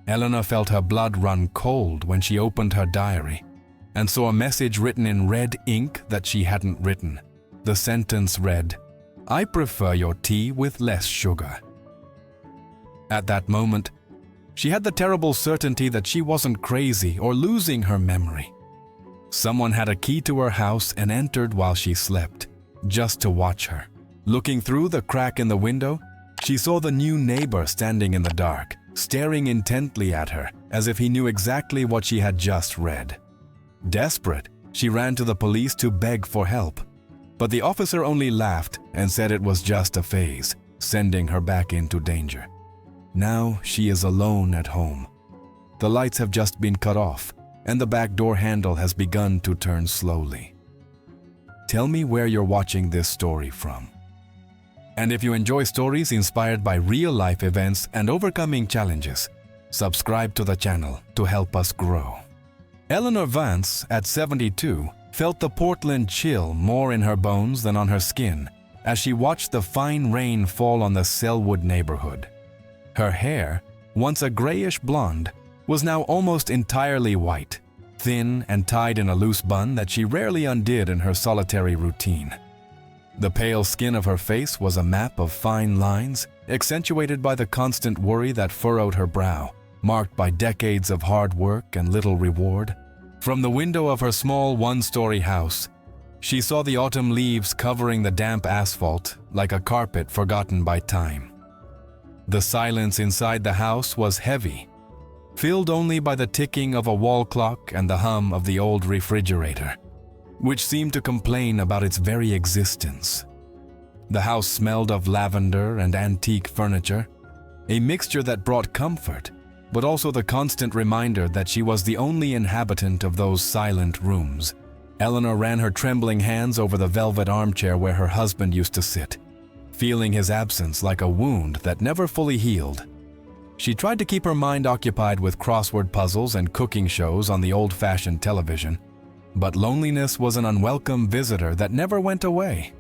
Eleanor felt her blood run cold when she opened her diary and saw a message written in red ink that she hadn't written. The sentence read, "I prefer your tea with less sugar." At that moment, she had the terrible certainty that she wasn't crazy or losing her memory. Someone had a key to her house and entered while she slept, just to watch her. Looking through the crack in the window, she saw the new neighbor standing in the dark, staring intently at her as if he knew exactly what she had just read. Desperate, she ran to the police to beg for help, but the officer only laughed and said it was just a phase, sending her back into danger. Now she is alone at home. The lights have just been cut off, and the back door handle has begun to turn slowly. Tell me where you're watching this story from. And if you enjoy stories inspired by real-life events and overcoming challenges, subscribe to the channel to help us grow. Eleanor Vance, at 72, felt the Portland chill more in her bones than on her skin as she watched the fine rain fall on the Selwood neighborhood. Her hair, once a grayish blonde, was now almost entirely white, thin and tied in a loose bun that she rarely undid in her solitary routine. The pale skin of her face was a map of fine lines, accentuated by the constant worry that furrowed her brow, marked by decades of hard work and little reward. From the window of her small one-story house, she saw the autumn leaves covering the damp asphalt like a carpet forgotten by time. The silence inside the house was heavy, filled only by the ticking of a wall clock and the hum of the old refrigerator, which seemed to complain about its very existence. The house smelled of lavender and antique furniture, a mixture that brought comfort, but also the constant reminder that she was the only inhabitant of those silent rooms. Eleanor ran her trembling hands over the velvet armchair where her husband used to sit, feeling his absence like a wound that never fully healed. She tried to keep her mind occupied with crossword puzzles and cooking shows on the old-fashioned television, but loneliness was an unwelcome visitor that never went away.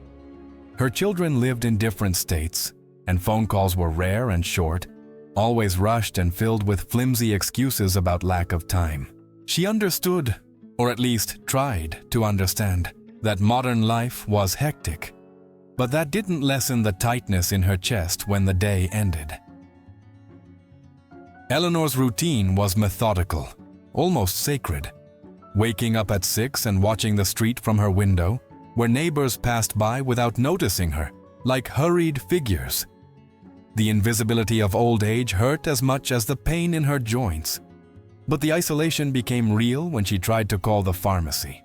Her children lived in different states, and phone calls were rare and short, always rushed and filled with flimsy excuses about lack of time. She understood, or at least tried to understand, that modern life was hectic, but that didn't lessen the tightness in her chest when the day ended. Eleanor's routine was methodical, almost sacred. Waking up at 6 and watching the street from her window, where neighbors passed by without noticing her, like hurried figures. The invisibility of old age hurt as much as the pain in her joints. But the isolation became real when she tried to call the pharmacy.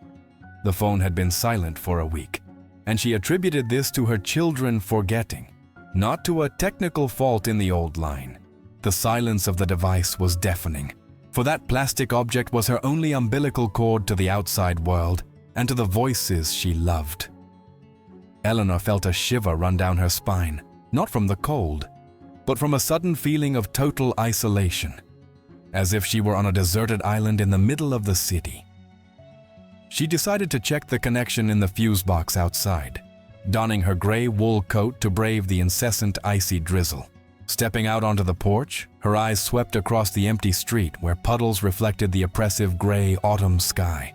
The phone had been silent for a week, and she attributed this to her children forgetting, not to a technical fault in the old line. The silence of the device was deafening, for that plastic object was her only umbilical cord to the outside world and to the voices she loved. Eleanor felt a shiver run down her spine, not from the cold, but from a sudden feeling of total isolation, as if she were on a deserted island in the middle of the city. She decided to check the connection in the fuse box outside, donning her gray wool coat to brave the incessant icy drizzle. Stepping out onto the porch, her eyes swept across the empty street where puddles reflected the oppressive gray autumn sky.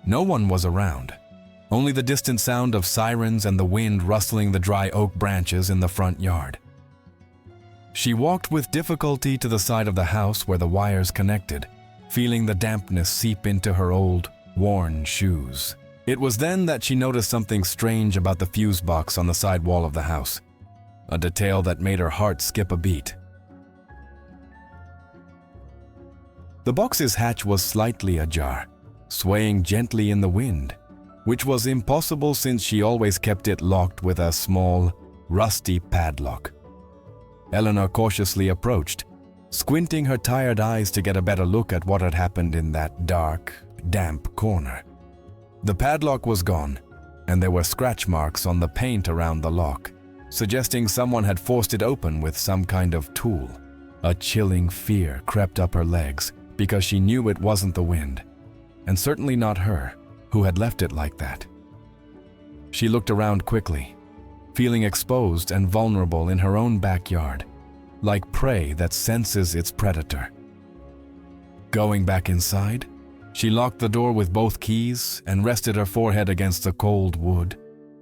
No one was around, only the distant sound of sirens and the wind rustling the dry oak branches in the front yard. She walked with difficulty to the side of the house where the wires connected, feeling the dampness seep into her old, worn shoes. It was then that she noticed something strange about the fuse box on the side wall of the house, a detail that made her heart skip a beat. The box's hatch was slightly ajar, swaying gently in the wind, which was impossible since she always kept it locked with a small, rusty padlock. Eleanor cautiously approached, squinting her tired eyes to get a better look at what had happened in that dark, damp corner. The padlock was gone, and there were scratch marks on the paint around the lock, suggesting someone had forced it open with some kind of tool. A chilling fear crept up her legs because she knew it wasn't the wind, and certainly not her, who had left it like that. She looked around quickly, feeling exposed and vulnerable in her own backyard, like prey that senses its predator. Going back inside, she locked the door with both keys and rested her forehead against the cold wood,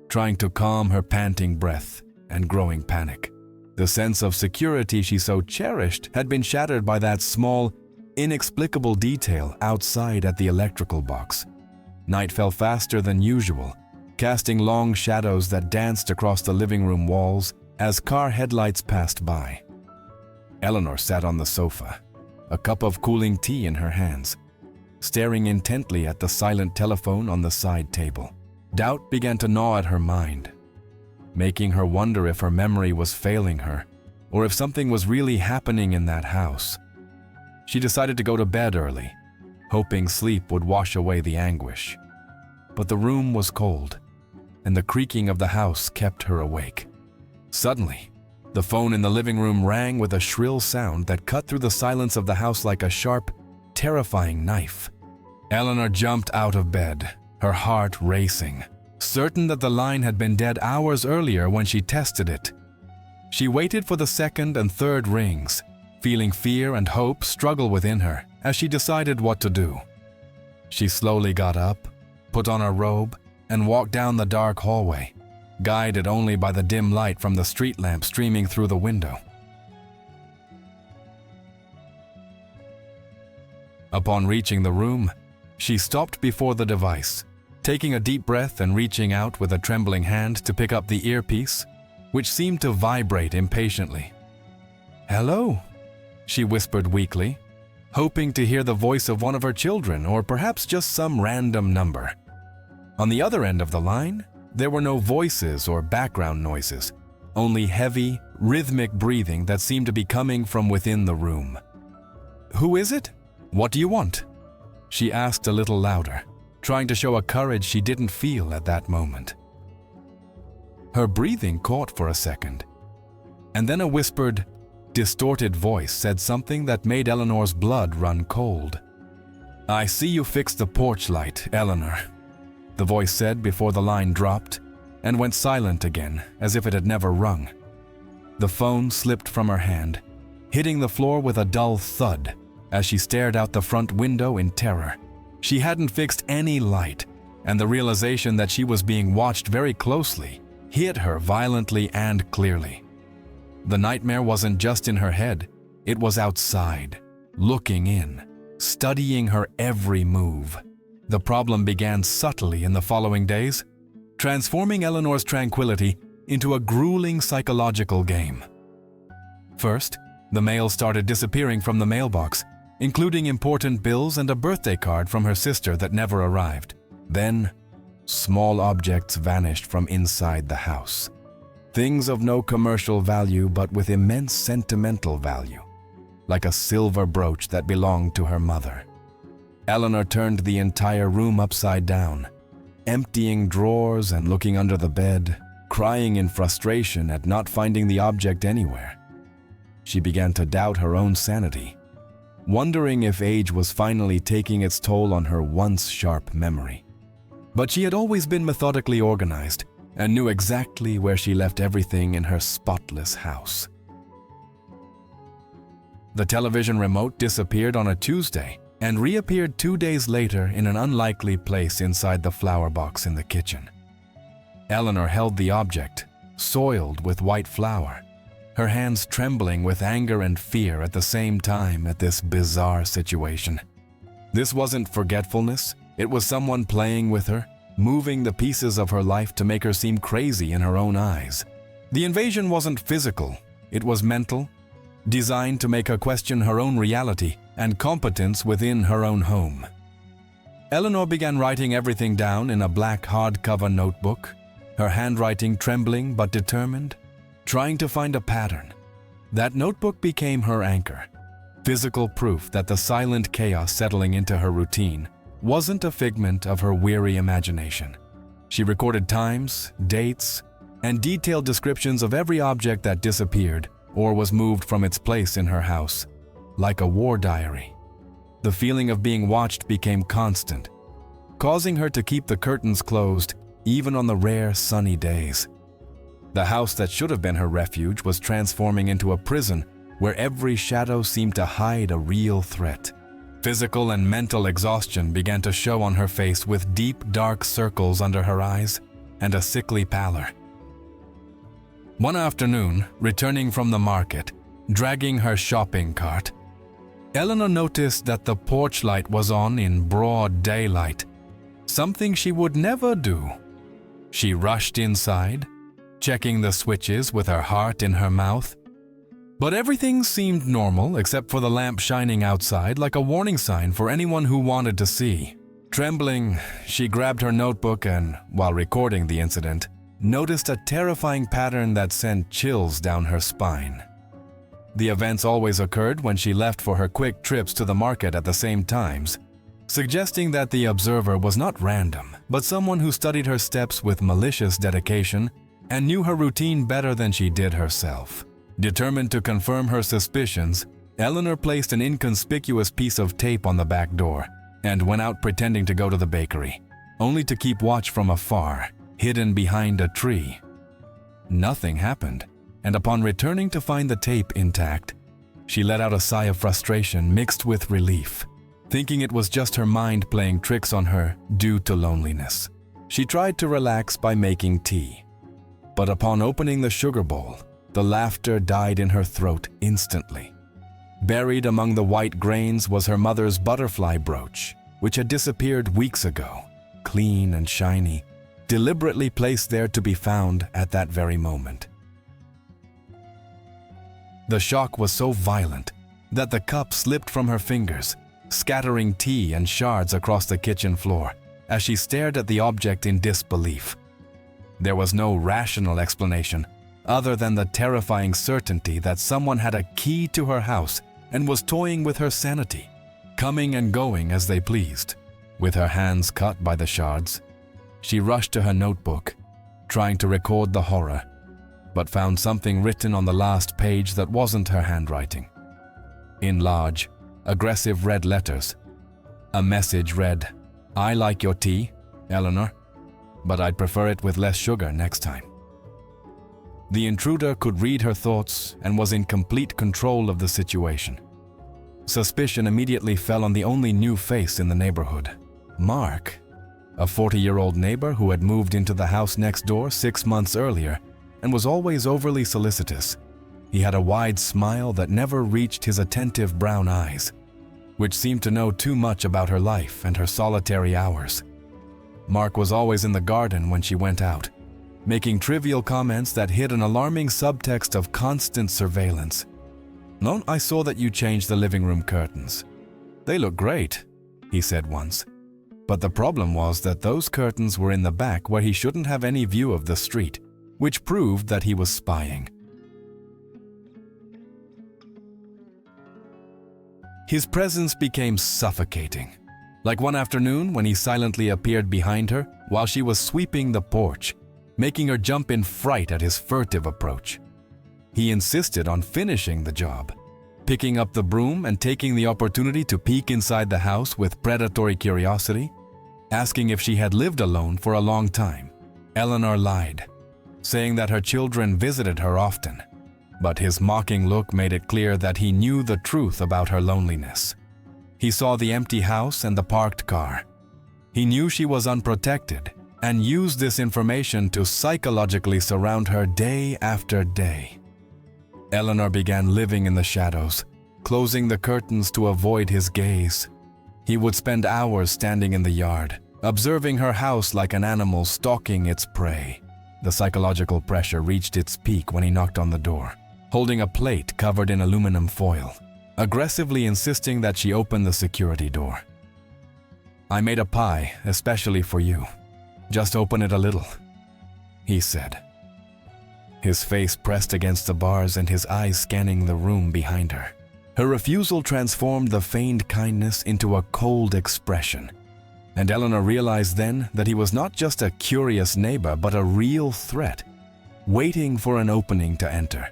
trying to calm her panting breath and growing panic. The sense of security she so cherished had been shattered by that small, inexplicable detail outside at the electrical box. Night fell faster than usual, casting long shadows that danced across the living room walls as car headlights passed by. Eleanor sat on the sofa, a cup of cooling tea in her hands, staring intently at the silent telephone on the side table. Doubt began to gnaw at her mind, making her wonder if her memory was failing her or if something was really happening in that house. She decided to go to bed early, hoping sleep would wash away the anguish. But the room was cold, and the creaking of the house kept her awake. Suddenly, the phone in the living room rang with a shrill sound that cut through the silence of the house like a sharp, terrifying knife. Eleanor jumped out of bed, her heart racing, certain that the line had been dead hours earlier when she tested it. She waited for the second and third rings, feeling fear and hope struggle within her as she decided what to do. She slowly got up, put on her robe, and walked down the dark hallway, guided only by the dim light from the street lamp streaming through the window. Upon reaching the room, she stopped before the device, taking a deep breath and reaching out with a trembling hand to pick up the earpiece, which seemed to vibrate impatiently. "Hello," she whispered weakly, hoping to hear the voice of one of her children or perhaps just some random number. On the other end of the line, there were no voices or background noises, only heavy, rhythmic breathing that seemed to be coming from within the room. "Who is it? What do you want?" she asked a little louder, trying to show a courage she didn't feel at that moment. Her breathing caught for a second, and then a whispered, distorted voice said something that made Eleanor's blood run cold. "I see you fixed the porch light, Eleanor," the voice said before the line dropped and went silent again as if it had never rung. The phone slipped from her hand, hitting the floor with a dull thud as she stared out the front window in terror. She hadn't fixed any light, and the realization that she was being watched very closely hit her violently and clearly. The nightmare wasn't just in her head, it was outside, looking in, studying her every move. The problem began subtly in the following days, transforming Eleanor's tranquility into a grueling psychological game. First, the mail started disappearing from the mailbox, including important bills and a birthday card from her sister that never arrived. Then, small objects vanished from inside the house. Things of no commercial value but with immense sentimental value, like a silver brooch that belonged to her mother. Eleanor turned the entire room upside down, emptying drawers and looking under the bed, crying in frustration at not finding the object anywhere. She began to doubt her own sanity, wondering if age was finally taking its toll on her once sharp memory. But she had always been methodically organized and knew exactly where she left everything in her spotless house. The television remote disappeared on a Tuesday and reappeared 2 days later in an unlikely place inside the flower box in the kitchen. Eleanor held the object, soiled with white flour, her hands trembling with anger and fear at the same time at this bizarre situation. This wasn't forgetfulness, it was someone playing with her, moving the pieces of her life to make her seem crazy in her own eyes. The invasion wasn't physical, it was mental, designed to make her question her own reality and competence within her own home. Eleanor began writing everything down in a black hardcover notebook, her handwriting trembling but determined, trying to find a pattern. That notebook became her anchor, physical proof that the silent chaos settling into her routine wasn't a figment of her weary imagination. She recorded times, dates, and detailed descriptions of every object that disappeared or was moved from its place in her house, like a war diary. The feeling of being watched became constant, causing her to keep the curtains closed even on the rare sunny days. The house that should have been her refuge was transforming into a prison where every shadow seemed to hide a real threat. Physical and mental exhaustion began to show on her face with deep, dark circles under her eyes and a sickly pallor. One afternoon, returning from the market, dragging her shopping cart, Eleanor noticed that the porch light was on in broad daylight, something she would never do. She rushed inside, checking the switches with her heart in her mouth. But everything seemed normal except for the lamp shining outside like a warning sign for anyone who wanted to see. Trembling, she grabbed her notebook and, while recording the incident, noticed a terrifying pattern that sent chills down her spine. The events always occurred when she left for her quick trips to the market at the same times, suggesting that the observer was not random, but someone who studied her steps with malicious dedication and knew her routine better than she did herself. Determined to confirm her suspicions, Eleanor placed an inconspicuous piece of tape on the back door and went out pretending to go to the bakery, only to keep watch from afar, hidden behind a tree. Nothing happened, and upon returning to find the tape intact, she let out a sigh of frustration mixed with relief, thinking it was just her mind playing tricks on her due to loneliness. She tried to relax by making tea, but upon opening the sugar bowl, the laughter died in her throat instantly. Buried among the white grains was her mother's butterfly brooch, which had disappeared weeks ago, clean and shiny, deliberately placed there to be found at that very moment. The shock was so violent that the cup slipped from her fingers, scattering tea and shards across the kitchen floor as she stared at the object in disbelief. There was no rational explanation other than the terrifying certainty that someone had a key to her house and was toying with her sanity, coming and going as they pleased. With her hands cut by the shards, she rushed to her notebook, trying to record the horror, but found something written on the last page that wasn't her handwriting. In large, aggressive red letters, a message read, "I like your tea, Eleanor, but I'd prefer it with less sugar next time." The intruder could read her thoughts and was in complete control of the situation. Suspicion immediately fell on the only new face in the neighborhood, Mark, a 40-year-old neighbor who had moved into the house next door 6 months earlier and was always overly solicitous. He had a wide smile that never reached his attentive brown eyes, which seemed to know too much about her life and her solitary hours. Mark was always in the garden when she went out, making trivial comments that hid an alarming subtext of constant surveillance. "No, I saw that you changed the living room curtains. They look great," he said once. But the problem was that those curtains were in the back where he shouldn't have any view of the street, which proved that he was spying. His presence became suffocating, like one afternoon when he silently appeared behind her while she was sweeping the porch, making her jump in fright at his furtive approach. He insisted on finishing the job, picking up the broom and taking the opportunity to peek inside the house with predatory curiosity, asking if she had lived alone for a long time. Eleanor lied, saying that her children visited her often, but his mocking look made it clear that he knew the truth about her loneliness. He saw the empty house and the parked car. He knew she was unprotected and used this information to psychologically surround her day after day. Eleanor began living in the shadows, closing the curtains to avoid his gaze. He would spend hours standing in the yard, observing her house like an animal stalking its prey. The psychological pressure reached its peak when he knocked on the door, holding a plate covered in aluminum foil, aggressively insisting that she open the security door. "I made a pie, especially for you. Just open it a little," he said, his face pressed against the bars and his eyes scanning the room behind her. Her refusal transformed the feigned kindness into a cold expression, and Eleanor realized then that he was not just a curious neighbor but a real threat, waiting for an opening to enter.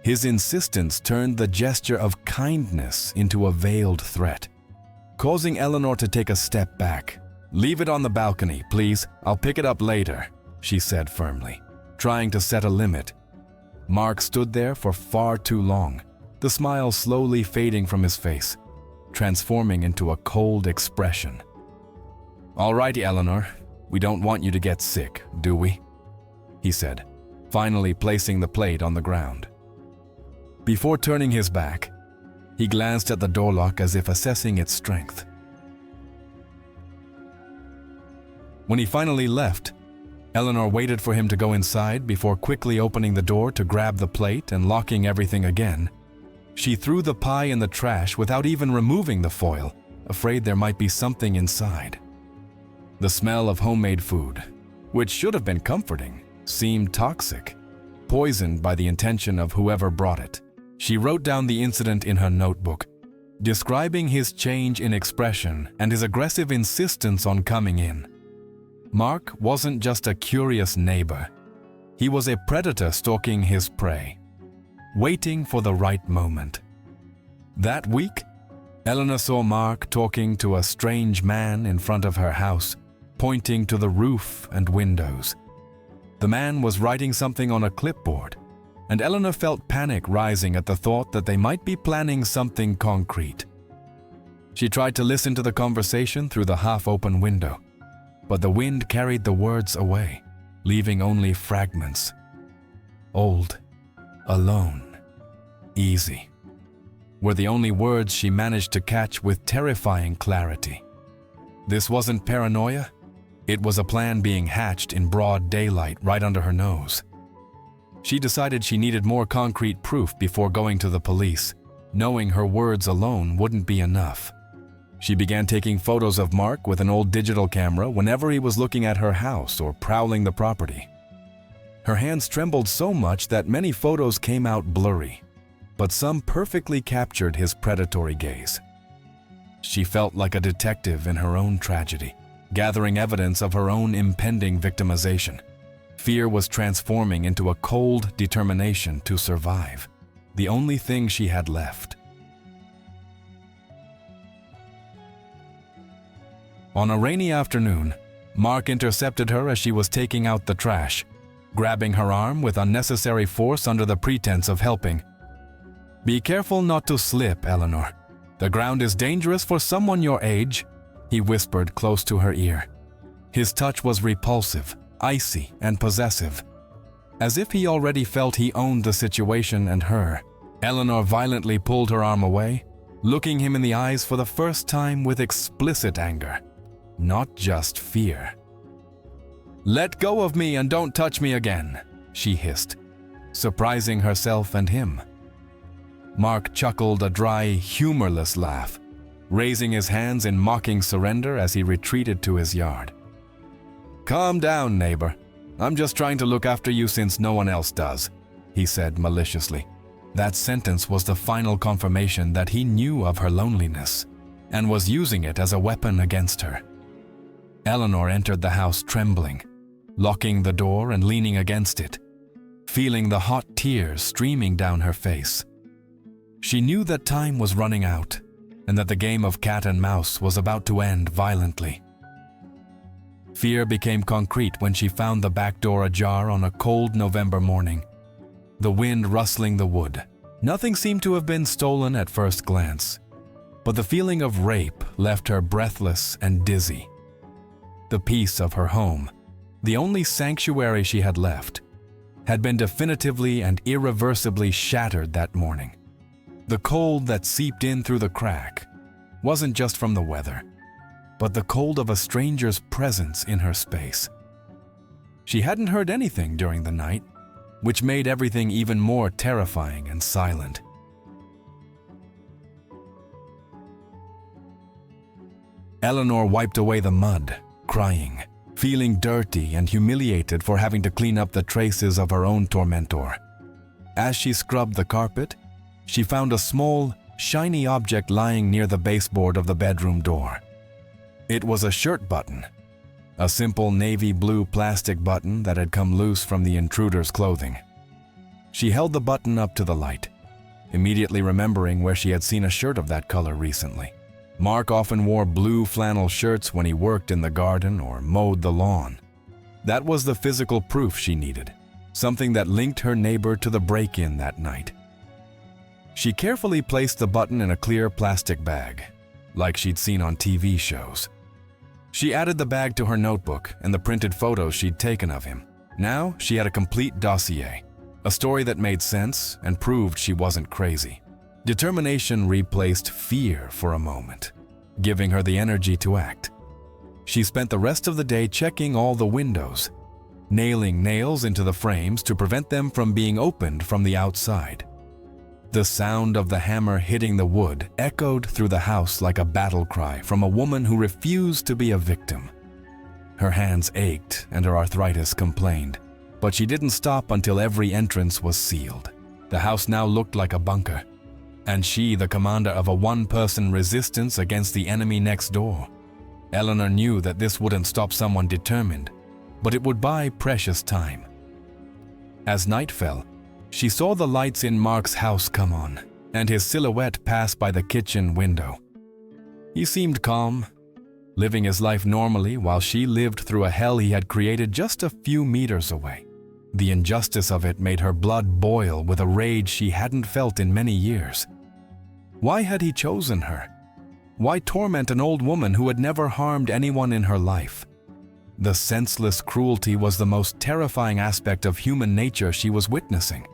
His insistence turned the gesture of kindness into a veiled threat, causing Eleanor to take a step back. "Leave it on the balcony, please. I'll pick it up later," she said firmly, trying to set a limit. Mark stood there for far too long, the smile slowly fading from his face. transforming into a cold expression. "All right, Eleanor, we don't want you to get sick, do we?" he said, finally placing the plate on the ground. Before turning his back, he glanced at the door lock as if assessing its strength. When he finally left, Eleanor waited for him to go inside before quickly opening the door to grab the plate and locking everything again. She threw the pie in the trash without even removing the foil, afraid there might be something inside. The smell of homemade food, which should have been comforting, seemed toxic, poisoned by the intention of whoever brought it. She wrote down the incident in her notebook, describing his change in expression and his aggressive insistence on coming in. Mark wasn't just a curious neighbor. He was a predator stalking his prey, waiting for the right moment. That week, Eleanor saw Mark talking to a strange man in front of her house, pointing to the roof and windows. The man was writing something on a clipboard, and Eleanor felt panic rising at the thought that they might be planning something concrete. She tried to listen to the conversation through the half-open window, but the wind carried the words away, leaving only fragments. Old, alone, easy were the only words she managed to catch with terrifying clarity. This wasn't paranoia. It was a plan being hatched in broad daylight right under her nose. She decided she needed more concrete proof before going to the police, knowing her words alone wouldn't be enough. She began taking photos of Mark with an old digital camera whenever he was looking at her house or prowling the property. Her hands trembled so much that many photos came out blurry, but some perfectly captured his predatory gaze. She felt like a detective in her own tragedy, gathering evidence of her own impending victimization. Fear was transforming into a cold determination to survive, the only thing she had left. On a rainy afternoon, Mark intercepted her as she was taking out the trash, grabbing her arm with unnecessary force under the pretense of helping. "Be careful not to slip, Eleanor. The ground is dangerous for someone your age," he whispered close to her ear. His touch was repulsive, icy, and possessive. As if he already felt he owned the situation and her, Eleanor violently pulled her arm away, looking him in the eyes for the first time with explicit anger, not just fear. "Let go of me and don't touch me again," she hissed, surprising herself and him. Mark chuckled a dry, humorless laugh, raising his hands in mocking surrender as he retreated to his yard. "Calm down, neighbor. I'm just trying to look after you since no one else does," he said maliciously. That sentence was the final confirmation that he knew of her loneliness and was using it as a weapon against her. Eleanor entered the house trembling, locking the door and leaning against it, feeling the hot tears streaming down her face. She knew that time was running out and that the game of cat and mouse was about to end violently. Fear became concrete when she found the back door ajar on a cold November morning, the wind rustling the wood. Nothing seemed to have been stolen at first glance, but the feeling of rape left her breathless and dizzy. The peace of her home, the only sanctuary she had left, had been definitively and irreversibly shattered that morning. The cold that seeped in through the crack wasn't just from the weather, but the cold of a stranger's presence in her space. She hadn't heard anything during the night, which made everything even more terrifying and silent. Eleanor wiped away the mud, crying, feeling dirty and humiliated for having to clean up the traces of her own tormentor. As she scrubbed the carpet, she found a small, shiny object lying near the baseboard of the bedroom door. It was a shirt button, a simple navy blue plastic button that had come loose from the intruder's clothing. She held the button up to the light, immediately remembering where she had seen a shirt of that color recently. Mark often wore blue flannel shirts when he worked in the garden or mowed the lawn. That was the physical proof she needed, something that linked her neighbor to the break-in that night. She carefully placed the button in a clear plastic bag, like she'd seen on TV shows. She added the bag to her notebook and the printed photos she'd taken of him. Now she had a complete dossier, a story that made sense and proved she wasn't crazy. Determination replaced fear for a moment, giving her the energy to act. She spent the rest of the day checking all the windows, nailing nails into the frames to prevent them from being opened from the outside. The sound of the hammer hitting the wood echoed through the house like a battle cry from a woman who refused to be a victim. Her hands ached and her arthritis complained, but she didn't stop until every entrance was sealed. The house now looked like a bunker, and she the commander of a one-person resistance against the enemy next door. Eleanor knew that this wouldn't stop someone determined, but it would buy precious time. As night fell, she saw the lights in Mark's house come on, and his silhouette pass by the kitchen window. He seemed calm, living his life normally while she lived through a hell he had created just a few meters away. The injustice of it made her blood boil with a rage she hadn't felt in many years. Why had he chosen her? Why torment an old woman who had never harmed anyone in her life? The senseless cruelty was the most terrifying aspect of human nature she was witnessing.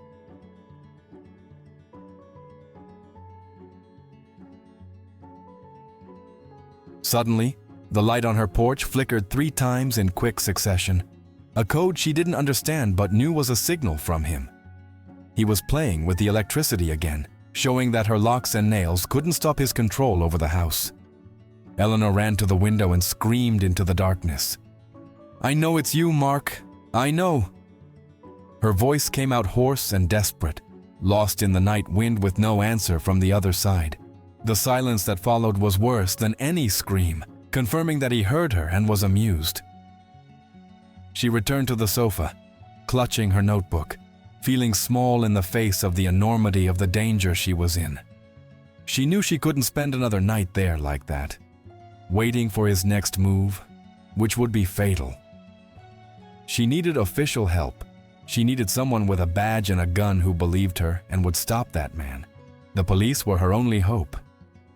Suddenly, the light on her porch flickered 3 times in quick succession, a code she didn't understand but knew was a signal from him. He was playing with the electricity again, showing that her locks and nails couldn't stop his control over the house. Eleanor ran to the window and screamed into the darkness. "I know it's you, Mark. I know." Her voice came out hoarse and desperate, lost in the night wind with no answer from the other side. The silence that followed was worse than any scream, confirming that he heard her and was amused. She returned to the sofa, clutching her notebook, feeling small in the face of the enormity of the danger she was in. She knew she couldn't spend another night there like that, waiting for his next move, which would be fatal. She needed official help. She needed someone with a badge and a gun who believed her and would stop that man. The police were her only hope,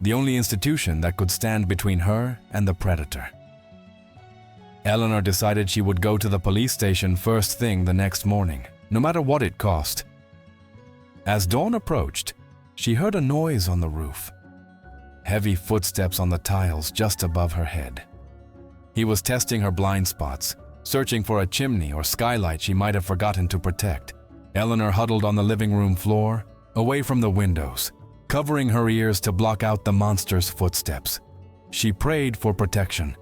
the only institution that could stand between her and the predator. Eleanor decided she would go to the police station first thing the next morning, no matter what it cost. As dawn approached, she heard a noise on the roof. Heavy footsteps on the tiles just above her head. He was testing her blind spots, searching for a chimney or skylight she might have forgotten to protect. Eleanor huddled on the living room floor, away from the windows, covering her ears to block out the monster's footsteps. She prayed for protection,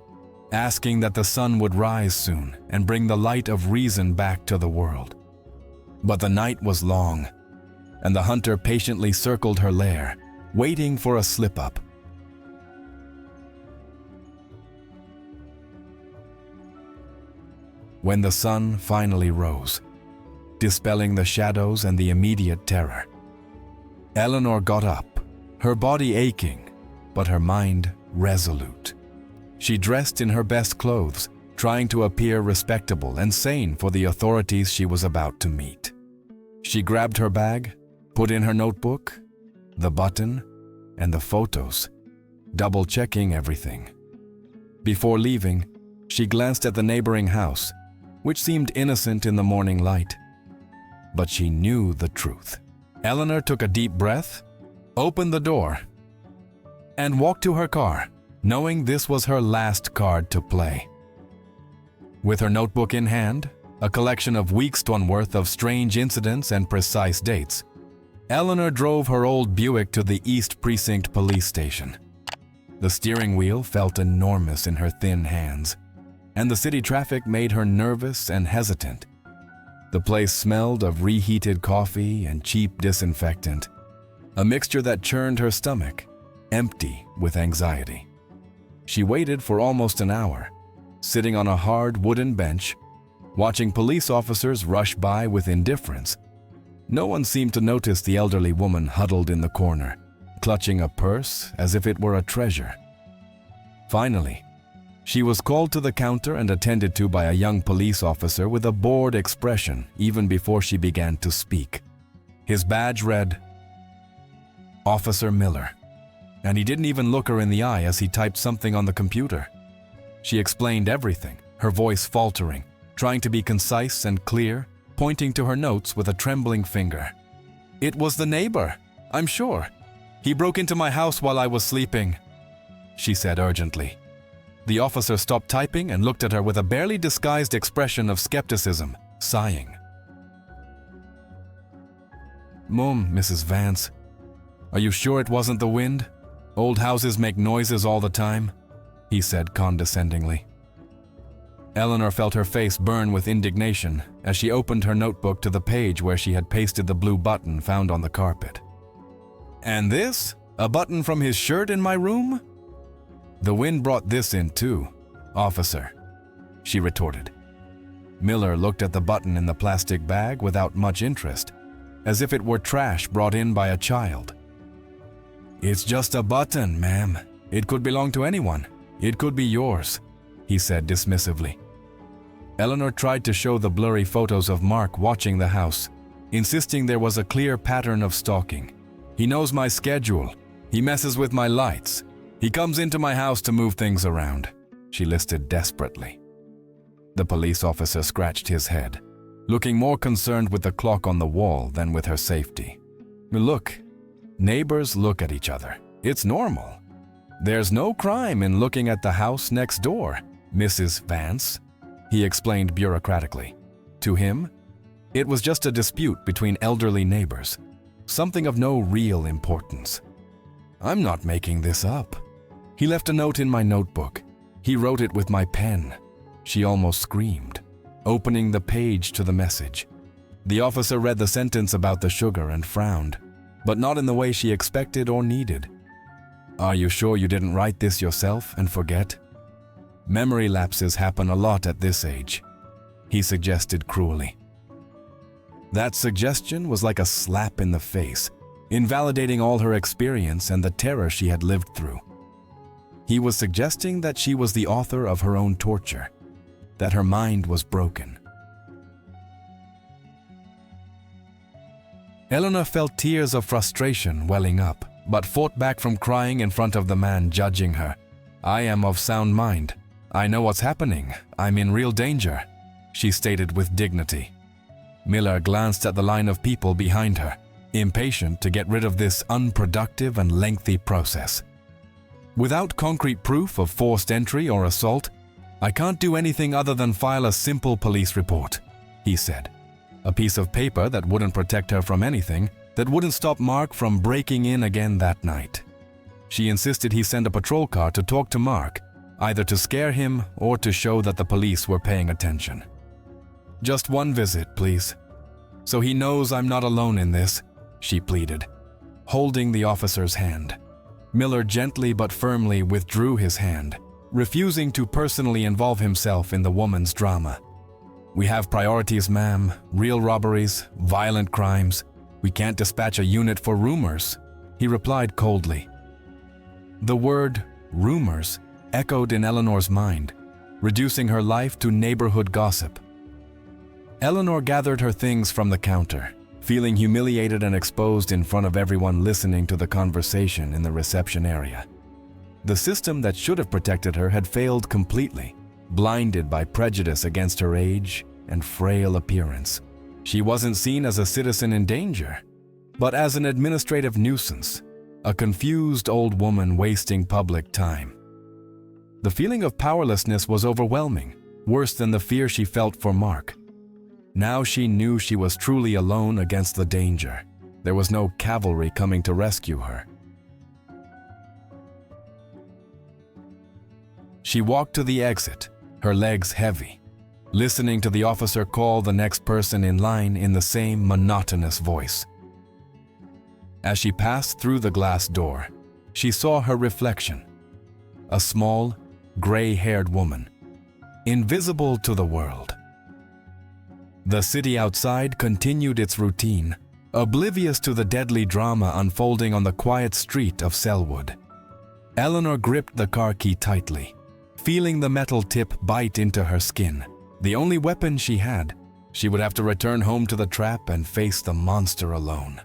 asking that the sun would rise soon and bring the light of reason back to the world. But the night was long, and the hunter patiently circled her lair, waiting for a slip-up. When the sun finally rose, dispelling the shadows and the immediate terror, Eleanor got up, her body aching, but her mind resolute. She dressed in her best clothes, trying to appear respectable and sane for the authorities she was about to meet. She grabbed her bag, put in her notebook, the button, and the photos, double-checking everything. Before leaving, she glanced at the neighboring house, which seemed innocent in the morning light. But she knew the truth. Eleanor took a deep breath, opened the door, and walked to her car, knowing this was her last card to play. With her notebook in hand, a collection of weeks' worth of strange incidents and precise dates, Eleanor drove her old Buick to the East Precinct Police Station. The steering wheel felt enormous in her thin hands, and the city traffic made her nervous and hesitant. The place smelled of reheated coffee and cheap disinfectant, a mixture that churned her stomach, empty with anxiety. She waited for almost an hour, sitting on a hard wooden bench, watching police officers rush by with indifference. No one seemed to notice the elderly woman huddled in the corner, clutching a purse as if it were a treasure. Finally, she was called to the counter and attended to by a young police officer with a bored expression even before she began to speak. His badge read, "Officer Miller." and he didn't even look her in the eye as he typed something on the computer. She explained everything, her voice faltering, trying to be concise and clear, pointing to her notes with a trembling finger. "It was the neighbor, I'm sure. He broke into my house while I was sleeping," she said urgently. The officer stopped typing and looked at her with a barely disguised expression of skepticism, sighing. Mrs. Vance, are you sure it wasn't the wind? Old houses make noises all the time," he said condescendingly. Eleanor felt her face burn with indignation as she opened her notebook to the page where she had pasted the blue button found on the carpet. "And this? A button from his shirt in my room?" "The wind brought this in too, officer," she retorted. Miller looked at the button in the plastic bag without much interest, as if it were trash brought in by a child. "It's just a button, ma'am. It could belong to anyone. It could be yours," he said dismissively. Eleanor tried to show the blurry photos of Mark watching the house, insisting there was a clear pattern of stalking. "He knows my schedule. He messes with my lights. He comes into my house to move things around," she listed desperately. The police officer scratched his head, looking more concerned with the clock on the wall than with her safety. "Look, neighbors look at each other. It's normal. There's no crime in looking at the house next door, Mrs. Vance," he explained bureaucratically. To him, it was just a dispute between elderly neighbors, something of no real importance. "I'm not making this up. He left a note in my notebook. He wrote it with my pen," she almost screamed, opening the page to the message. The officer read the sentence about the sugar and frowned, but not in the way she expected or needed. "Are you sure you didn't write this yourself and forget?" "Memory lapses happen a lot at this age," he suggested cruelly. That suggestion was like a slap in the face, invalidating all her experience and the terror she had lived through. He was suggesting that she was the author of her own torture, that her mind was broken. Eleanor felt tears of frustration welling up, but fought back from crying in front of the man judging her. "I am of sound mind. I know what's happening. I'm in real danger," she stated with dignity. Miller glanced at the line of people behind her, impatient to get rid of this unproductive and lengthy process. "Without concrete proof of forced entry or assault, I can't do anything other than file a simple police report," he said. A piece of paper that wouldn't protect her from anything, that wouldn't stop Mark from breaking in again that night. She insisted he send a patrol car to talk to Mark, either to scare him or to show that the police were paying attention. "Just one visit, please. So he knows I'm not alone in this," she pleaded, holding the officer's hand. Miller gently but firmly withdrew his hand, refusing to personally involve himself in the woman's drama. "We have priorities, ma'am. Real robberies, violent crimes. We can't dispatch a unit for rumors," he replied coldly. The word rumors echoed in Eleanor's mind, reducing her life to neighborhood gossip. Eleanor gathered her things from the counter, feeling humiliated and exposed in front of everyone listening to the conversation in the reception area. The system that should have protected her had failed completely, blinded by prejudice against her age and frail appearance. She wasn't seen as a citizen in danger, but as an administrative nuisance, a confused old woman wasting public time. The feeling of powerlessness was overwhelming, worse than the fear she felt for Mark. Now she knew she was truly alone against the danger. There was no cavalry coming to rescue her. She walked to the exit, her legs heavy, listening to the officer call the next person in line in the same monotonous voice. As she passed through the glass door, she saw her reflection, a small, gray-haired woman, invisible to the world. The city outside continued its routine, oblivious to the deadly drama unfolding on the quiet street of Selwood. Eleanor gripped the car key tightly, feeling the metal tip bite into her skin. The only weapon she had, she would have to return home to the trap and face the monster alone.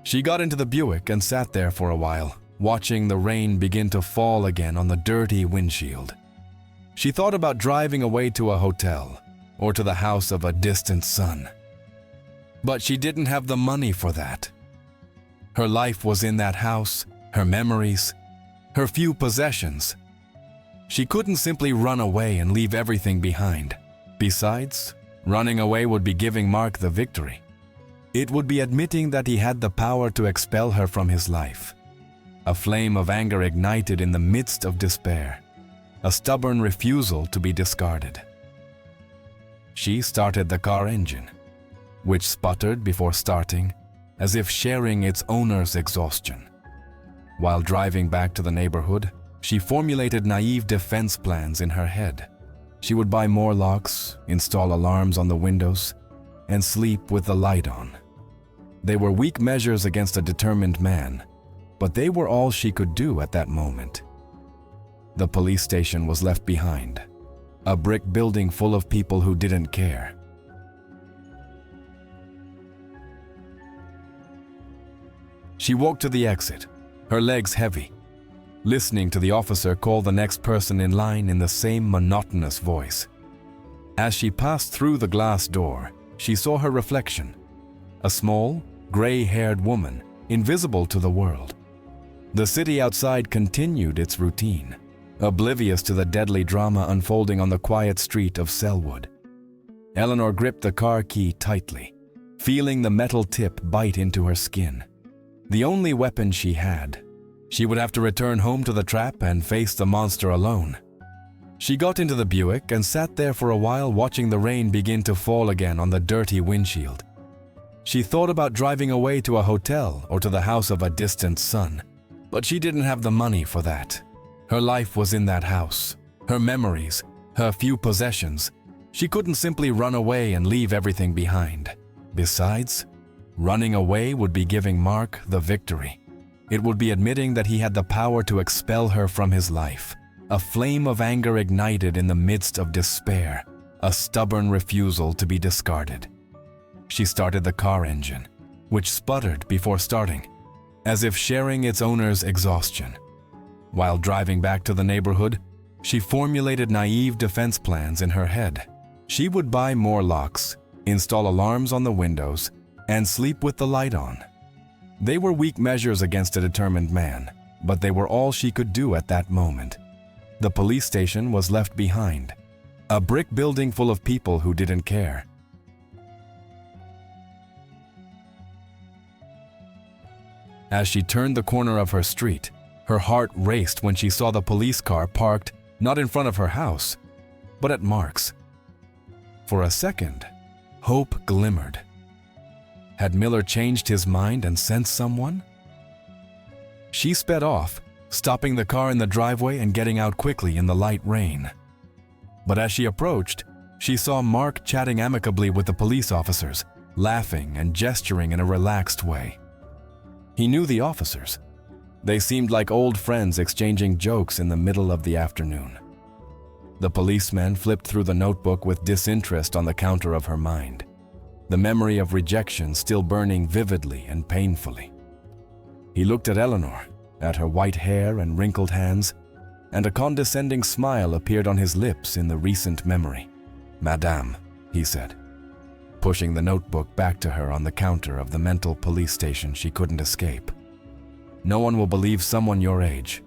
She got into the Buick and sat there for a while, watching the rain begin to fall again on the dirty windshield. She thought about driving away to a hotel or to the house of a distant son. But she didn't have the money for that. Her life was in that house, her memories, her few possessions. She couldn't simply run away and leave everything behind. Besides, running away would be giving Mark the victory. It would be admitting that he had the power to expel her from his life. A flame of anger ignited in the midst of despair, a stubborn refusal to be discarded. She started the car engine, which sputtered before starting, as if sharing its owner's exhaustion. While driving back to the neighborhood, she formulated naive defense plans in her head. She would buy more locks, install alarms on the windows, and sleep with the light on. They were weak measures against a determined man, but they were all she could do at that moment. The police station was left behind, a brick building full of people who didn't care. She walked to the exit, her legs heavy, listening to the officer call the next person in line in the same monotonous voice. As she passed through the glass door, she saw her reflection, a small, gray-haired woman, invisible to the world. The city outside continued its routine, oblivious to the deadly drama unfolding on the quiet street of Selwood. Eleanor gripped the car key tightly, feeling the metal tip bite into her skin. The only weapon she had. She would have to return home to the trap and face the monster alone. She got into the Buick and sat there for a while watching the rain begin to fall again on the dirty windshield. She thought about driving away to a hotel or to the house of a distant son, but she didn't have the money for that. Her life was in that house, her memories, her few possessions. She couldn't simply run away and leave everything behind. Besides, running away would be giving Mark the victory. It would be admitting that he had the power to expel her from his life. A flame of anger ignited in the midst of despair, a stubborn refusal to be discarded. She started the car engine, which sputtered before starting, as if sharing its owner's exhaustion. While driving back to the neighborhood, she formulated naive defense plans in her head. She would buy more locks, install alarms on the windows, and sleep with the light on. They were weak measures against a determined man, but they were all she could do at that moment. The police station was left behind, a brick building full of people who didn't care. As she turned the corner of her street, her heart raced when she saw the police car parked not in front of her house, but at Mark's. For a second, hope glimmered. Had Miller changed his mind and sent someone? She sped off, stopping the car in the driveway and getting out quickly in the light rain. But as she approached, she saw Mark chatting amicably with the police officers, laughing and gesturing in a relaxed way. He knew the officers. They seemed like old friends exchanging jokes in the middle of the afternoon. The policeman flipped through the notebook with disinterest on the counter of her mind, the memory of rejection still burning vividly and painfully. He looked at Eleanor, at her white hair and wrinkled hands, and a condescending smile appeared on his lips in the recent memory. "Madame," he said, pushing the notebook back to her on the counter of the mental police station she couldn't escape. "No one will believe someone your age.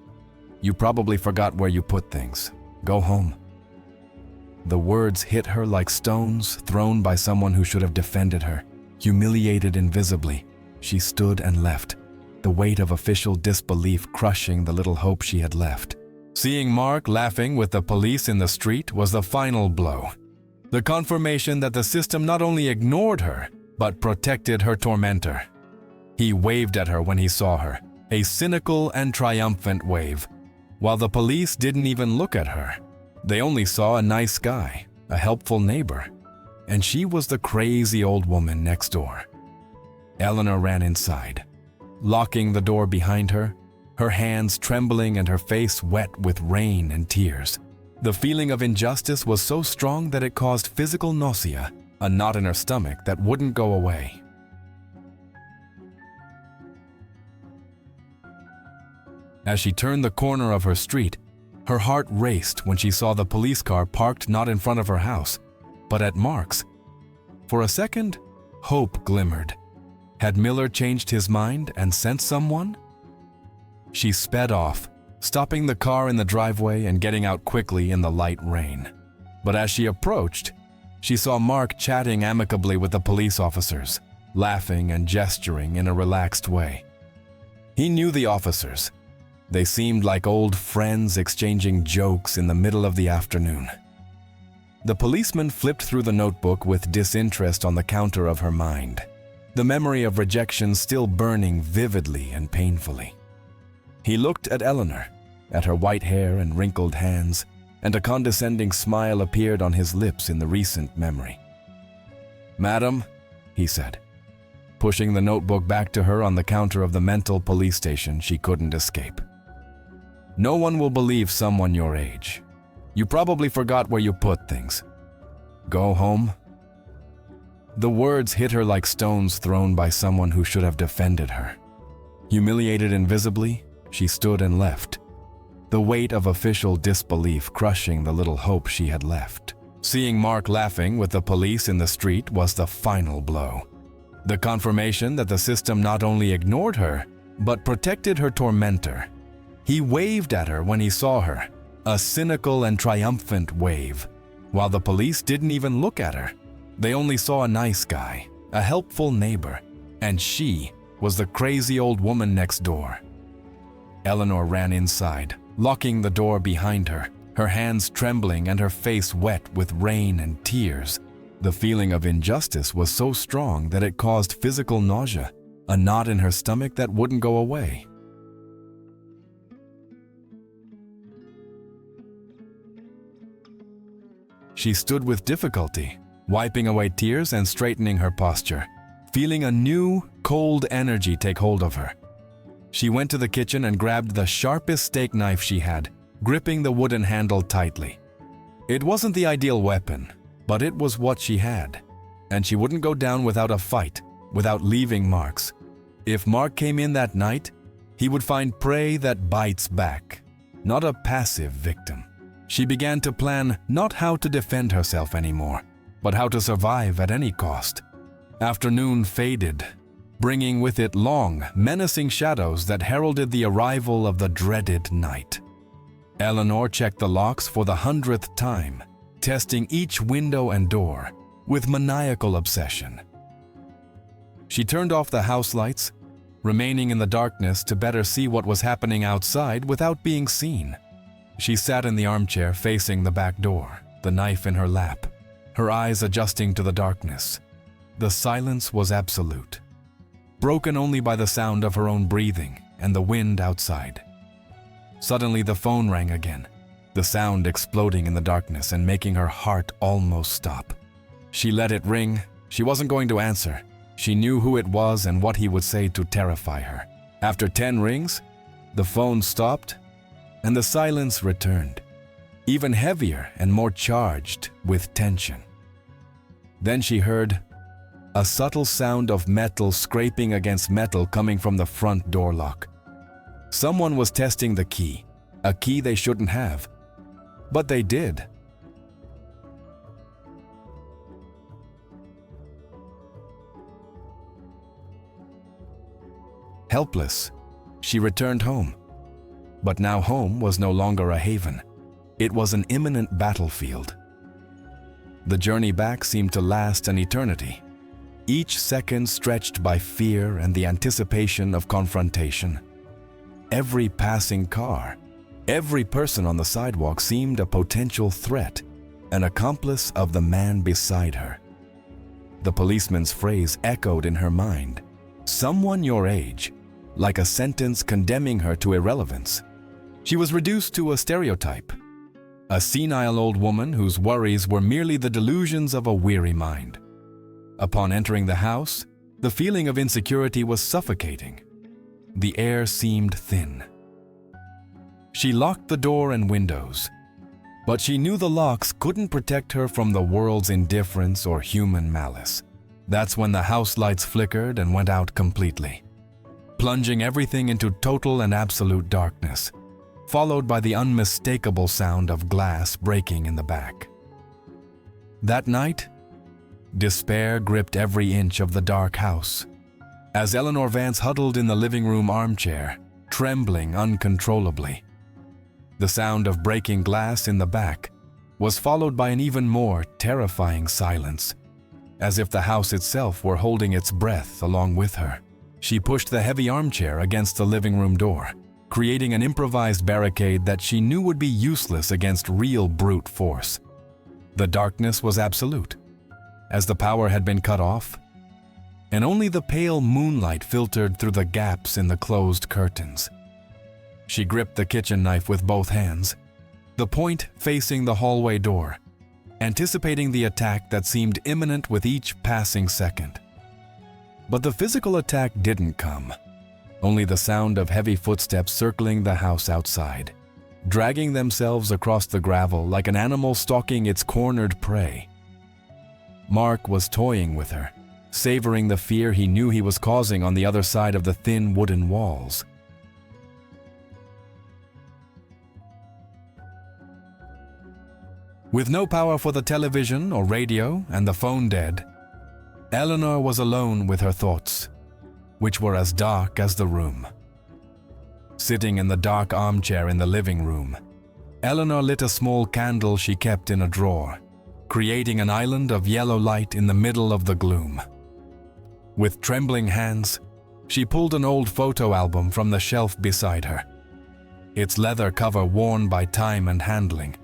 You probably forgot where you put things. Go home." The words hit her like stones thrown by someone who should have defended her. Humiliated invisibly, she stood and left, the weight of official disbelief crushing the little hope she had left. Seeing Mark laughing with the police in the street was the final blow. The confirmation that the system not only ignored her, but protected her tormentor. He waved at her when he saw her, a cynical and triumphant wave, while the police didn't even look at her. They only saw a nice guy, a helpful neighbor, and she was the crazy old woman next door. Eleanor ran inside, locking the door behind her, her hands trembling and her face wet with rain and tears. The feeling of injustice was so strong that it caused physical nausea, a knot in her stomach that wouldn't go away. As she turned the corner of her street, her heart raced when she saw the police car parked not in front of her house, but at Mark's. For a second, hope glimmered. Had Miller changed his mind and sent someone? She sped off, stopping the car in the driveway and getting out quickly in the light rain. But as she approached, she saw Mark chatting amicably with the police officers, laughing and gesturing in a relaxed way. He knew the officers. They seemed like old friends exchanging jokes in the middle of the afternoon. The policeman flipped through the notebook with disinterest on the counter of her mind, the memory of rejection still burning vividly and painfully. He looked at Eleanor, at her white hair and wrinkled hands, and a condescending smile appeared on his lips in the recent memory. "Madam," he said, pushing the notebook back to her on the counter of the mental police station she couldn't escape. "No one will believe someone your age. You probably forgot where you put things. Go home." The words hit her like stones thrown by someone who should have defended her. Humiliated invisibly, she stood and left, the weight of official disbelief crushing the little hope she had left. Seeing Mark laughing with the police in the street was the final blow. The confirmation that the system not only ignored her, but protected her tormentor. He waved at her when he saw her, a cynical and triumphant wave, while the police didn't even look at her. They only saw a nice guy, a helpful neighbor, and she was the crazy old woman next door. Eleanor ran inside, locking the door behind her, her hands trembling and her face wet with rain and tears. The feeling of injustice was so strong that it caused physical nausea, a knot in her stomach that wouldn't go away. She stood with difficulty, wiping away tears and straightening her posture, feeling a new, cold energy take hold of her. She went to the kitchen and grabbed the sharpest steak knife she had, gripping the wooden handle tightly. It wasn't the ideal weapon, but it was what she had, and she wouldn't go down without a fight, without leaving marks. If Mark came in that night, he would find prey that bites back, not a passive victim. She began to plan not how to defend herself anymore, but how to survive at any cost. Afternoon faded, bringing with it long, menacing shadows that heralded the arrival of the dreaded night. Eleanor checked the locks for the 100th time, testing each window and door with maniacal obsession. She turned off the house lights, remaining in the darkness to better see what was happening outside without being seen. She sat in the armchair facing the back door, the knife in her lap, her eyes adjusting to the darkness. The silence was absolute, broken only by the sound of her own breathing and the wind outside. Suddenly the phone rang again, the sound exploding in the darkness and making her heart almost stop. She let it ring. She wasn't going to answer. She knew who it was and what he would say to terrify her. After 10 rings, the phone stopped and the silence returned, even heavier and more charged with tension. Then she heard a subtle sound of metal scraping against metal coming from the front door lock. Someone was testing the key, a key they shouldn't have, but they did. Helpless, she returned home. But now home was no longer a haven. It was an imminent battlefield. The journey back seemed to last an eternity, each second stretched by fear and the anticipation of confrontation. Every passing car, every person on the sidewalk seemed a potential threat, an accomplice of the man beside her. The policeman's phrase echoed in her mind, "Someone your age," like a sentence condemning her to irrelevance. She was reduced to a stereotype, a senile old woman whose worries were merely the delusions of a weary mind. Upon entering the house, the feeling of insecurity was suffocating. The air seemed thin. She locked the door and windows, but she knew the locks couldn't protect her from the world's indifference or human malice. That's when the house lights flickered and went out completely. plunging everything into total and absolute darkness, followed by the unmistakable sound of glass breaking in the back. That night, despair gripped every inch of the dark house, as Eleanor Vance huddled in the living room armchair, trembling uncontrollably. The sound of breaking glass in the back was followed by an even more terrifying silence, as if the house itself were holding its breath along with her. She pushed the heavy armchair against the living room door, creating an improvised barricade that she knew would be useless against real brute force. The darkness was absolute, as the power had been cut off, and only the pale moonlight filtered through the gaps in the closed curtains. She gripped the kitchen knife with both hands, the point facing the hallway door, anticipating the attack that seemed imminent with each passing second. But the physical attack didn't come, only the sound of heavy footsteps circling the house outside, dragging themselves across the gravel like an animal stalking its cornered prey. Mark was toying with her, savoring the fear he knew he was causing on the other side of the thin wooden walls. With no power for the television or radio and the phone dead, Eleanor was alone with her thoughts, which were as dark as the room. Sitting in the dark armchair in the living room, Eleanor lit a small candle she kept in a drawer, creating an island of yellow light in the middle of the gloom. With trembling hands, she pulled an old photo album from the shelf beside her. Its leather cover worn by time and handling.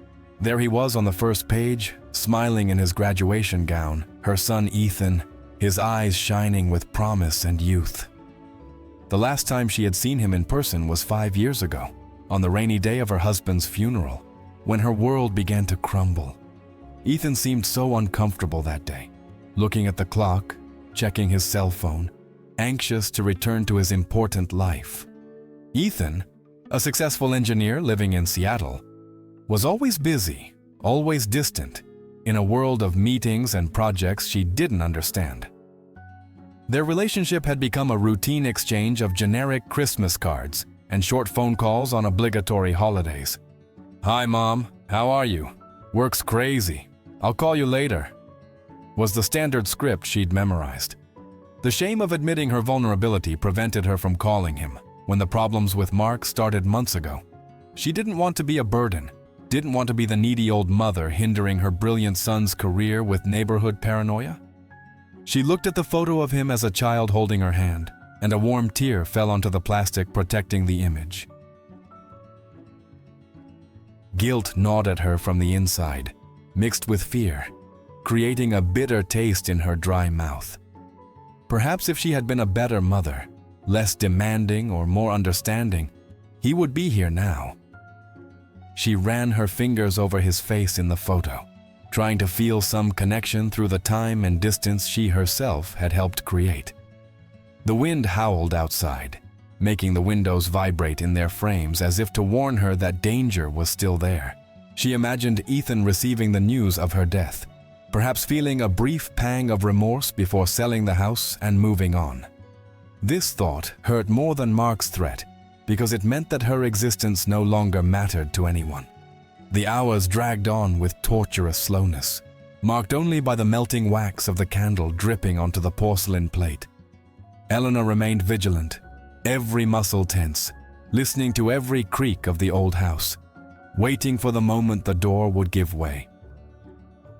There he was on the first page, smiling in his graduation gown, her son Ethan, his eyes shining with promise and youth. The last time she had seen him in person was 5 years ago, on the rainy day of her husband's funeral, when her world began to crumble. Ethan seemed so uncomfortable that day, looking at the clock, checking his cell phone, anxious to return to his important life. Ethan, a successful engineer living in Seattle, was always busy, always distant, in a world of meetings and projects she didn't understand. Their relationship had become a routine exchange of generic Christmas cards and short phone calls on obligatory holidays. "Hi, Mom. How are you? Work's crazy. I'll call you later," was the standard script she'd memorized. The shame of admitting her vulnerability prevented her from calling him when the problems with Mark started months ago. She didn't want to be a burden, didn't want to be the needy old mother hindering her brilliant son's career with neighborhood paranoia. She looked at the photo of him as a child holding her hand, and a warm tear fell onto the plastic protecting the image. Guilt gnawed at her from the inside, mixed with fear, creating a bitter taste in her dry mouth. Perhaps if she had been a better mother, less demanding or more understanding, he would be here now. She ran her fingers over his face in the photo, trying to feel some connection through the time and distance she herself had helped create. The wind howled outside, making the windows vibrate in their frames as if to warn her that danger was still there. She imagined Ethan receiving the news of her death, perhaps feeling a brief pang of remorse before selling the house and moving on. This thought hurt more than Mark's threat, because it meant that her existence no longer mattered to anyone. The hours dragged on with torturous slowness, marked only by the melting wax of the candle dripping onto the porcelain plate. Eleanor remained vigilant, every muscle tense, listening to every creak of the old house, waiting for the moment the door would give way.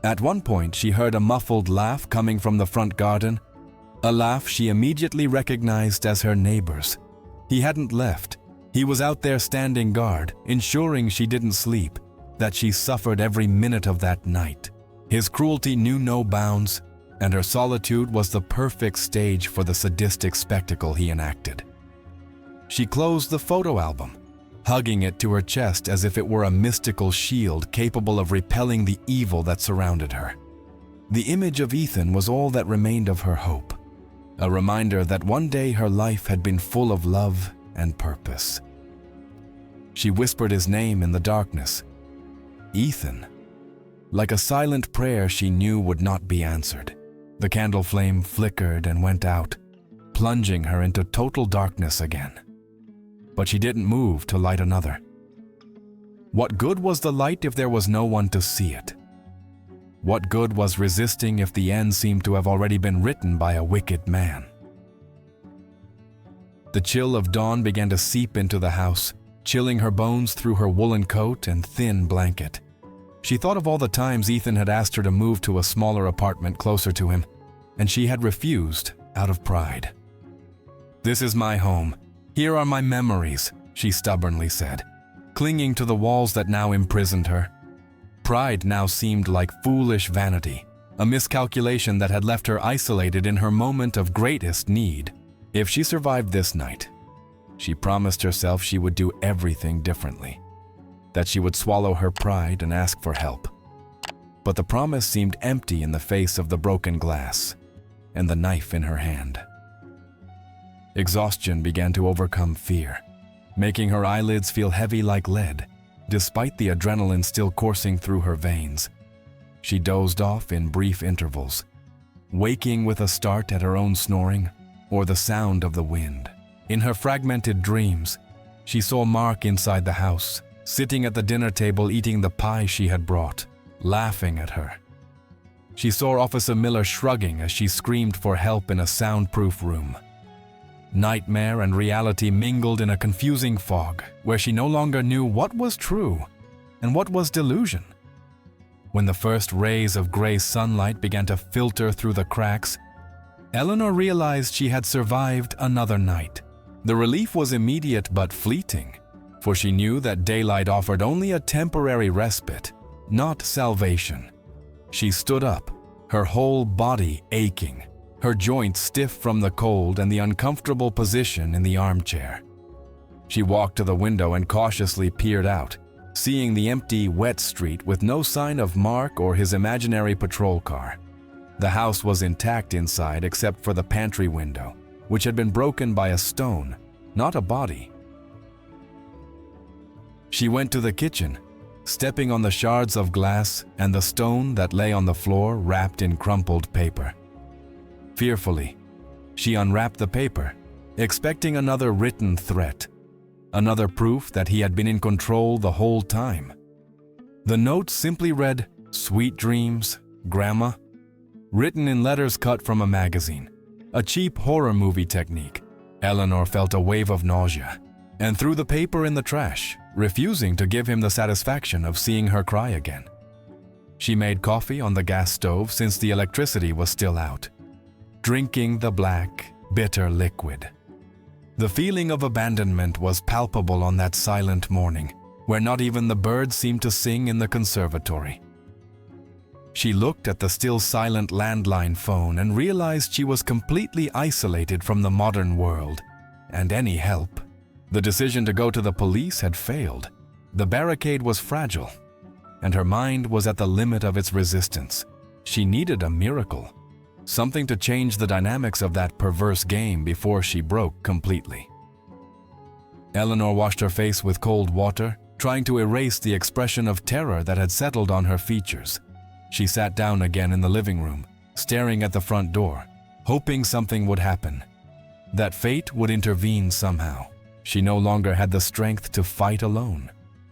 At one point, she heard a muffled laugh coming from the front garden, a laugh she immediately recognized as her neighbor's. He hadn't left. He was out there standing guard, ensuring she didn't sleep, that she suffered every minute of that night. His cruelty knew no bounds, and her solitude was the perfect stage for the sadistic spectacle he enacted. She closed the photo album, hugging it to her chest as if it were a mystical shield capable of repelling the evil that surrounded her. The image of Ethan was all that remained of her hope, a reminder that one day her life had been full of love and purpose. She whispered his name in the darkness, Ethan, like a silent prayer she knew would not be answered. The candle flame flickered and went out, plunging her into total darkness again. But she didn't move to light another. What good was the light if there was no one to see it? What good was resisting if the end seemed to have already been written by a wicked man? The chill of dawn began to seep into the house, chilling her bones through her woolen coat and thin blanket. She thought of all the times Ethan had asked her to move to a smaller apartment closer to him, and she had refused out of pride. "This is my home. Here are my memories," she stubbornly said, clinging to the walls that now imprisoned her. Pride now seemed like foolish vanity, a miscalculation that had left her isolated in her moment of greatest need. If she survived this night, she promised herself she would do everything differently, that she would swallow her pride and ask for help. But the promise seemed empty in the face of the broken glass and the knife in her hand. Exhaustion began to overcome fear, making her eyelids feel heavy like lead, despite the adrenaline still coursing through her veins. She dozed off in brief intervals, waking with a start at her own snoring or the sound of the wind. In her fragmented dreams, she saw Mark inside the house, sitting at the dinner table eating the pie she had brought, laughing at her. She saw Officer Miller shrugging as she screamed for help in a soundproof room. Nightmare and reality mingled in a confusing fog where she no longer knew what was true and what was delusion. When the first rays of gray sunlight began to filter through the cracks, Eleanor realized she had survived another night. The relief was immediate but fleeting, for she knew that daylight offered only a temporary respite, not salvation. She stood up, her whole body aching, her joints stiff from the cold and the uncomfortable position in the armchair. She walked to the window and cautiously peered out, seeing the empty, wet street with no sign of Mark or his imaginary patrol car. The house was intact inside except for the pantry window, which had been broken by a stone, not a body. She went to the kitchen, stepping on the shards of glass and the stone that lay on the floor wrapped in crumpled paper. Fearfully, she unwrapped the paper, expecting another written threat, another proof that he had been in control the whole time. The note simply read, "Sweet dreams, Grandma," written in letters cut from a magazine, a cheap horror movie technique. Eleanor felt a wave of nausea and threw the paper in the trash, refusing to give him the satisfaction of seeing her cry again. She made coffee on the gas stove since the electricity was still out, drinking the black, bitter liquid. The feeling of abandonment was palpable on that silent morning, where not even the birds seemed to sing in the conservatory. She looked at the still silent landline phone and realized she was completely isolated from the modern world and any help. The decision to go to the police had failed. The barricade was fragile, and her mind was at the limit of its resistance. She needed a miracle, something to change the dynamics of that perverse game before she broke completely. Eleanor washed her face with cold water, trying to erase the expression of terror that had settled on her features. She sat down again in the living room, staring at the front door, hoping something would happen, that fate would intervene somehow. She no longer had the strength to fight alone.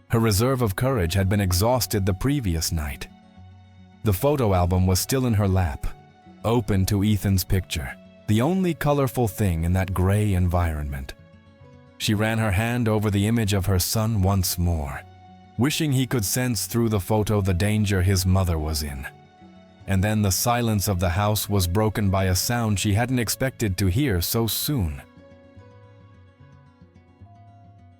Her reserve of courage had been exhausted the previous night. The photo album was still in her lap, open to Ethan's picture, the only colorful thing in that gray environment. She ran her hand over the image of her son once more, wishing he could sense through the photo the danger his mother was in. And then the silence of the house was broken by a sound she hadn't expected to hear so soon.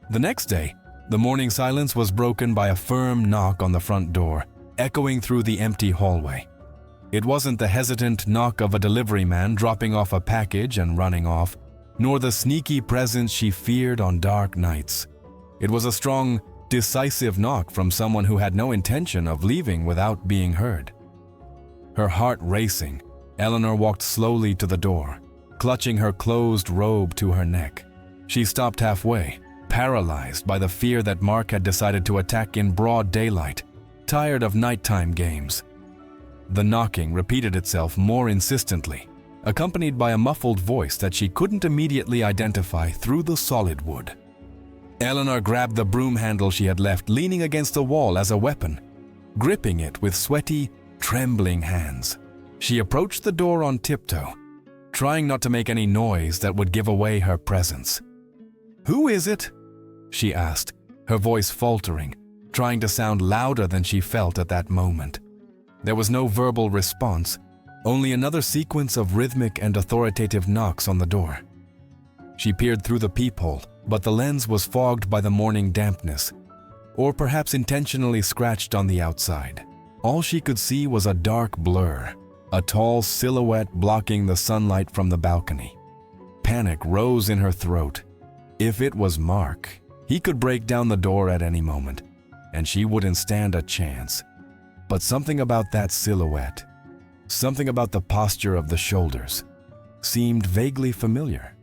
The next day, the morning silence was broken by a firm knock on the front door, echoing through the empty hallway. It wasn't the hesitant knock of a delivery man dropping off a package and running off, nor the sneaky presence she feared on dark nights. It was a strong, decisive knock from someone who had no intention of leaving without being heard. Her heart racing, Eleanor walked slowly to the door, clutching her closed robe to her neck. She stopped halfway, paralyzed by the fear that Mark had decided to attack in broad daylight, tired of nighttime games. The knocking repeated itself more insistently, accompanied by a muffled voice that she couldn't immediately identify through the solid wood. Eleanor grabbed the broom handle she had left leaning against the wall as a weapon, gripping it with sweaty, trembling hands. She approached the door on tiptoe, trying not to make any noise that would give away her presence. "Who is it?" she asked, her voice faltering, trying to sound louder than she felt at that moment. There was no verbal response, only another sequence of rhythmic and authoritative knocks on the door. She peered through the peephole, but the lens was fogged by the morning dampness, or perhaps intentionally scratched on the outside. All she could see was a dark blur, a tall silhouette blocking the sunlight from the balcony. Panic rose in her throat. If it was Mark, he could break down the door at any moment, and she wouldn't stand a chance. But something about that silhouette, something about the posture of the shoulders, seemed vaguely familiar,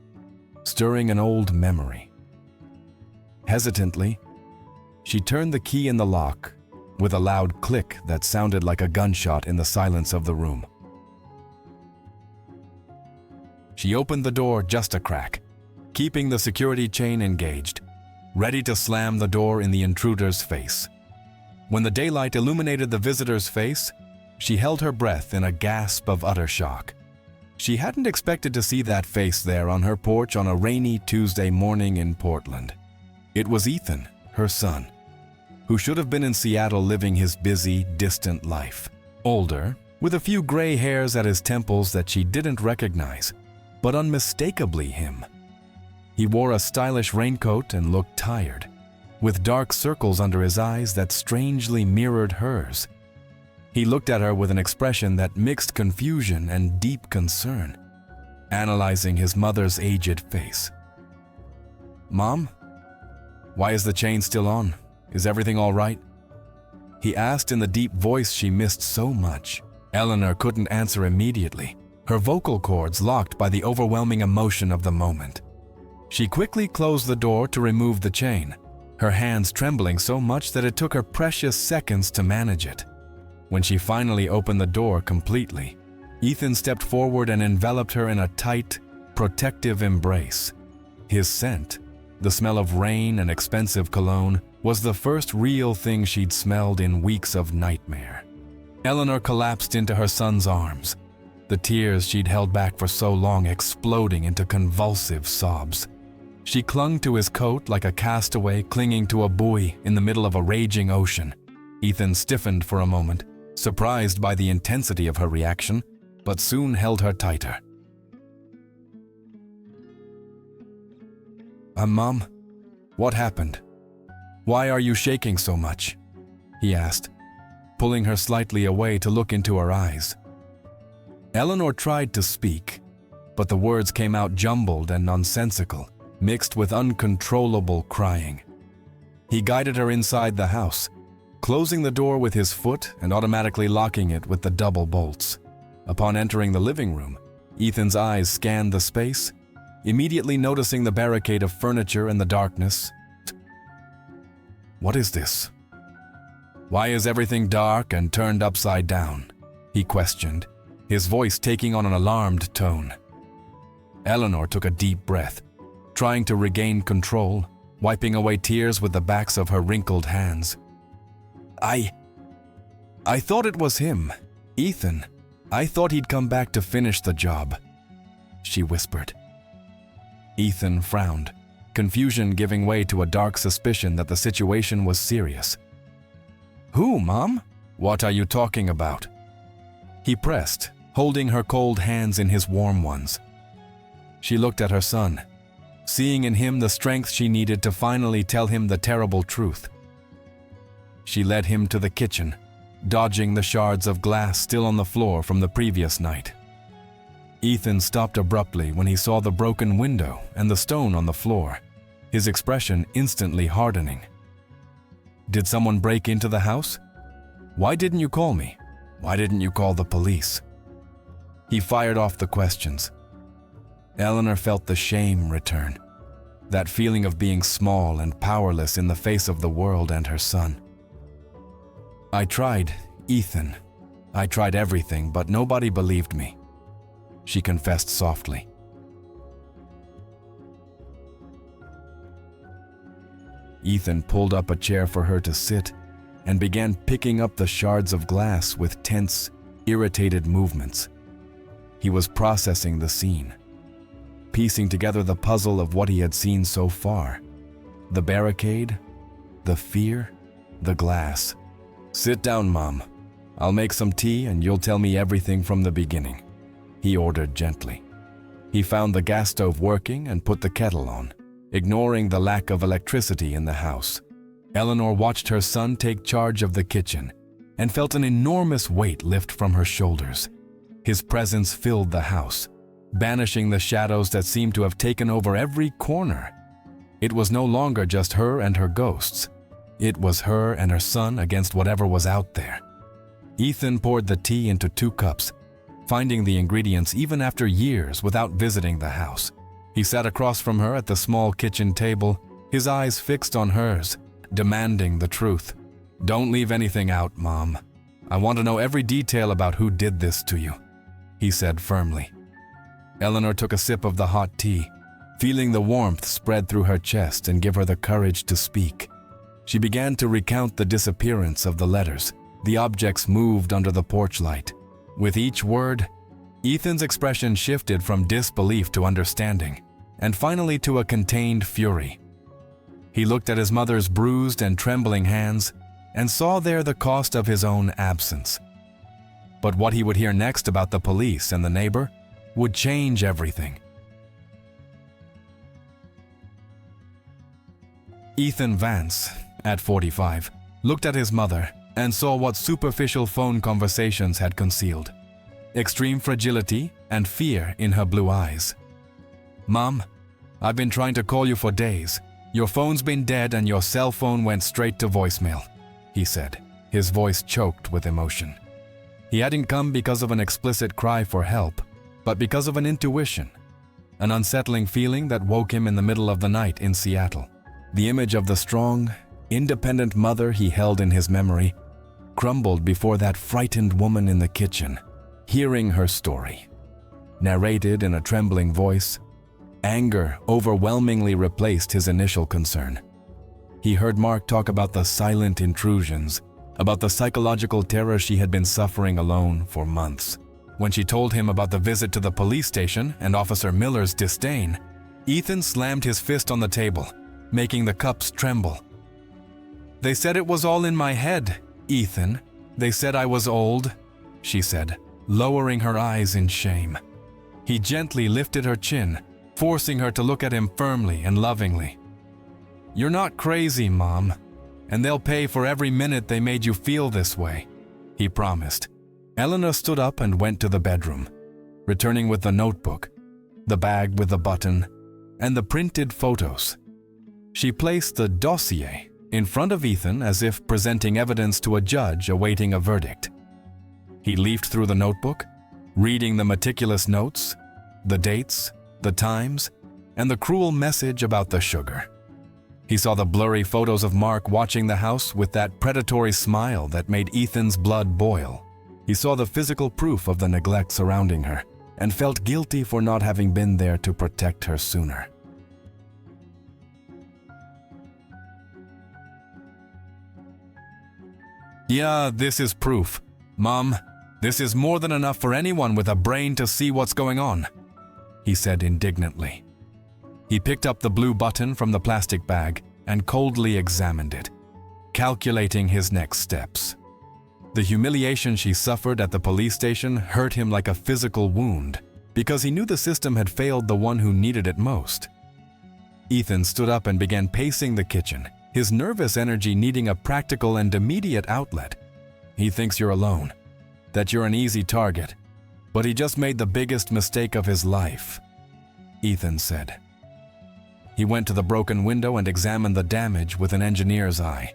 stirring an old memory. Hesitantly, she turned the key in the lock with a loud click that sounded like a gunshot in the silence of the room. She opened the door just a crack, keeping the security chain engaged, ready to slam the door in the intruder's face. When the daylight illuminated the visitor's face, she held her breath in a gasp of utter shock. She hadn't expected to see that face there on her porch on a rainy Tuesday morning in Portland. It was Ethan, her son, who should have been in Seattle living his busy, distant life. Older, with a few gray hairs at his temples that she didn't recognize, but unmistakably him. He wore a stylish raincoat and looked tired, with dark circles under his eyes that strangely mirrored hers. He looked at her with an expression that mixed confusion and deep concern, analyzing his mother's aged face. "Mom? Why is the chain still on? Is everything all right?" he asked in the deep voice she missed so much. Eleanor couldn't answer immediately, her vocal cords locked by the overwhelming emotion of the moment. She quickly closed the door to remove the chain, her hands trembling so much that it took her precious seconds to manage it. When she finally opened the door completely, Ethan stepped forward and enveloped her in a tight, protective embrace. His scent, the smell of rain and expensive cologne, was the first real thing she'd smelled in weeks of nightmare. Eleanor collapsed into her son's arms, the tears she'd held back for so long exploding into convulsive sobs. She clung to his coat like a castaway clinging to a buoy in the middle of a raging ocean. Ethan stiffened for a moment, surprised by the intensity of her reaction, but soon held her tighter. Mom, what happened? Why are you shaking so much?" he asked, pulling her slightly away to look into her eyes. Eleanor tried to speak, but the words came out jumbled and nonsensical, mixed with uncontrollable crying. He guided her inside the house, closing the door with his foot and automatically locking it with the double bolts. Upon entering the living room, Ethan's eyes scanned the space, immediately noticing the barricade of furniture and the darkness. "What is this? Why is everything dark and turned upside down?" he questioned, his voice taking on an alarmed tone. Eleanor took a deep breath, trying to regain control, wiping away tears with the backs of her wrinkled hands. I thought it was him, Ethan. I thought he'd come back to finish the job," she whispered. Ethan frowned, confusion giving way to a dark suspicion that the situation was serious. "Who, Mom? What are you talking about?" he pressed, holding her cold hands in his warm ones. She looked at her son, seeing in him the strength she needed to finally tell him the terrible truth. She led him to the kitchen, dodging the shards of glass still on the floor from the previous night. Ethan stopped abruptly when he saw the broken window and the stone on the floor, his expression instantly hardening. "Did someone break into the house? Why didn't you call me? Why didn't you call the police?" He fired off the questions. Eleanor felt the shame return, that feeling of being small and powerless in the face of the world and her son. "I tried, Ethan. I tried everything, but nobody believed me. she confessed softly. Ethan pulled up a chair for her to sit and began picking up the shards of glass with tense, irritated movements. He was processing the scene, piecing together the puzzle of what he had seen so far. The barricade, the fear, the glass. "Sit down, Mom. I'll make some tea and you'll tell me everything from the beginning," he ordered gently. He found the gas stove working and put the kettle on, ignoring the lack of electricity in the house. Eleanor watched her son take charge of the kitchen and felt an enormous weight lift from her shoulders. His presence filled the house, banishing the shadows that seemed to have taken over every corner. It was no longer just her and her ghosts. It was her and her son against whatever was out there. Ethan poured the tea into 2 cups, finding the ingredients even after years without visiting the house. He sat across from her at the small kitchen table, his eyes fixed on hers, demanding the truth. "Don't leave anything out, Mom. I want to know every detail about who did this to you," he said firmly. Eleanor took a sip of the hot tea, feeling the warmth spread through her chest and give her the courage to speak. She began to recount the disappearance of the letters, the objects moved under the porch light. With each word, Ethan's expression shifted from disbelief to understanding, and finally to a contained fury. He looked at his mother's bruised and trembling hands and saw there the cost of his own absence. But what he would hear next about the police and the neighbor would change everything. Ethan Vance, at 45, looked at his mother and saw what superficial phone conversations had concealed: extreme fragility and fear in her blue eyes. "Mom, I've been trying to call you for days. Your phone's been dead and your cell phone went straight to voicemail," he said, his voice choked with emotion. He hadn't come because of an explicit cry for help, but because of an intuition, an unsettling feeling that woke him in the middle of the night in Seattle. The image of the strong, independent mother he held in his memory crumbled before that frightened woman in the kitchen. Hearing her story, narrated in a trembling voice, anger overwhelmingly replaced his initial concern. He heard Mark talk about the silent intrusions, about the psychological terror she had been suffering alone for months. When she told him about the visit to the police station and Officer Miller's disdain, Ethan slammed his fist on the table, making the cups tremble. "They said it was all in my head, Ethan. They said I was old," she said, lowering her eyes in shame. He gently lifted her chin, forcing her to look at him firmly and lovingly. "You're not crazy, Mom, and they'll pay for every minute they made you feel this way," he promised. Eleanor stood up and went to the bedroom, returning with the notebook, the bag with the button, and the printed photos. She placed the dossier in front of Ethan as if presenting evidence to a judge awaiting a verdict. He leafed through the notebook, reading the meticulous notes, the dates, the times, and the cruel message about the sugar. He saw the blurry photos of Mark watching the house with that predatory smile that made Ethan's blood boil. He saw the physical proof of the neglect surrounding her and felt guilty for not having been there to protect her sooner. "Yeah, this is proof. Mom, this is more than enough for anyone with a brain to see what's going on," he said indignantly. He picked up the blue button from the plastic bag and coldly examined it, calculating his next steps. The humiliation she suffered at the police station hurt him like a physical wound because he knew the system had failed the one who needed it most. Ethan stood up and began pacing the kitchen, his nervous energy needing a practical and immediate outlet. "He thinks you're alone, that you're an easy target, but he just made the biggest mistake of his life," Ethan said. He went to the broken window and examined the damage with an engineer's eye,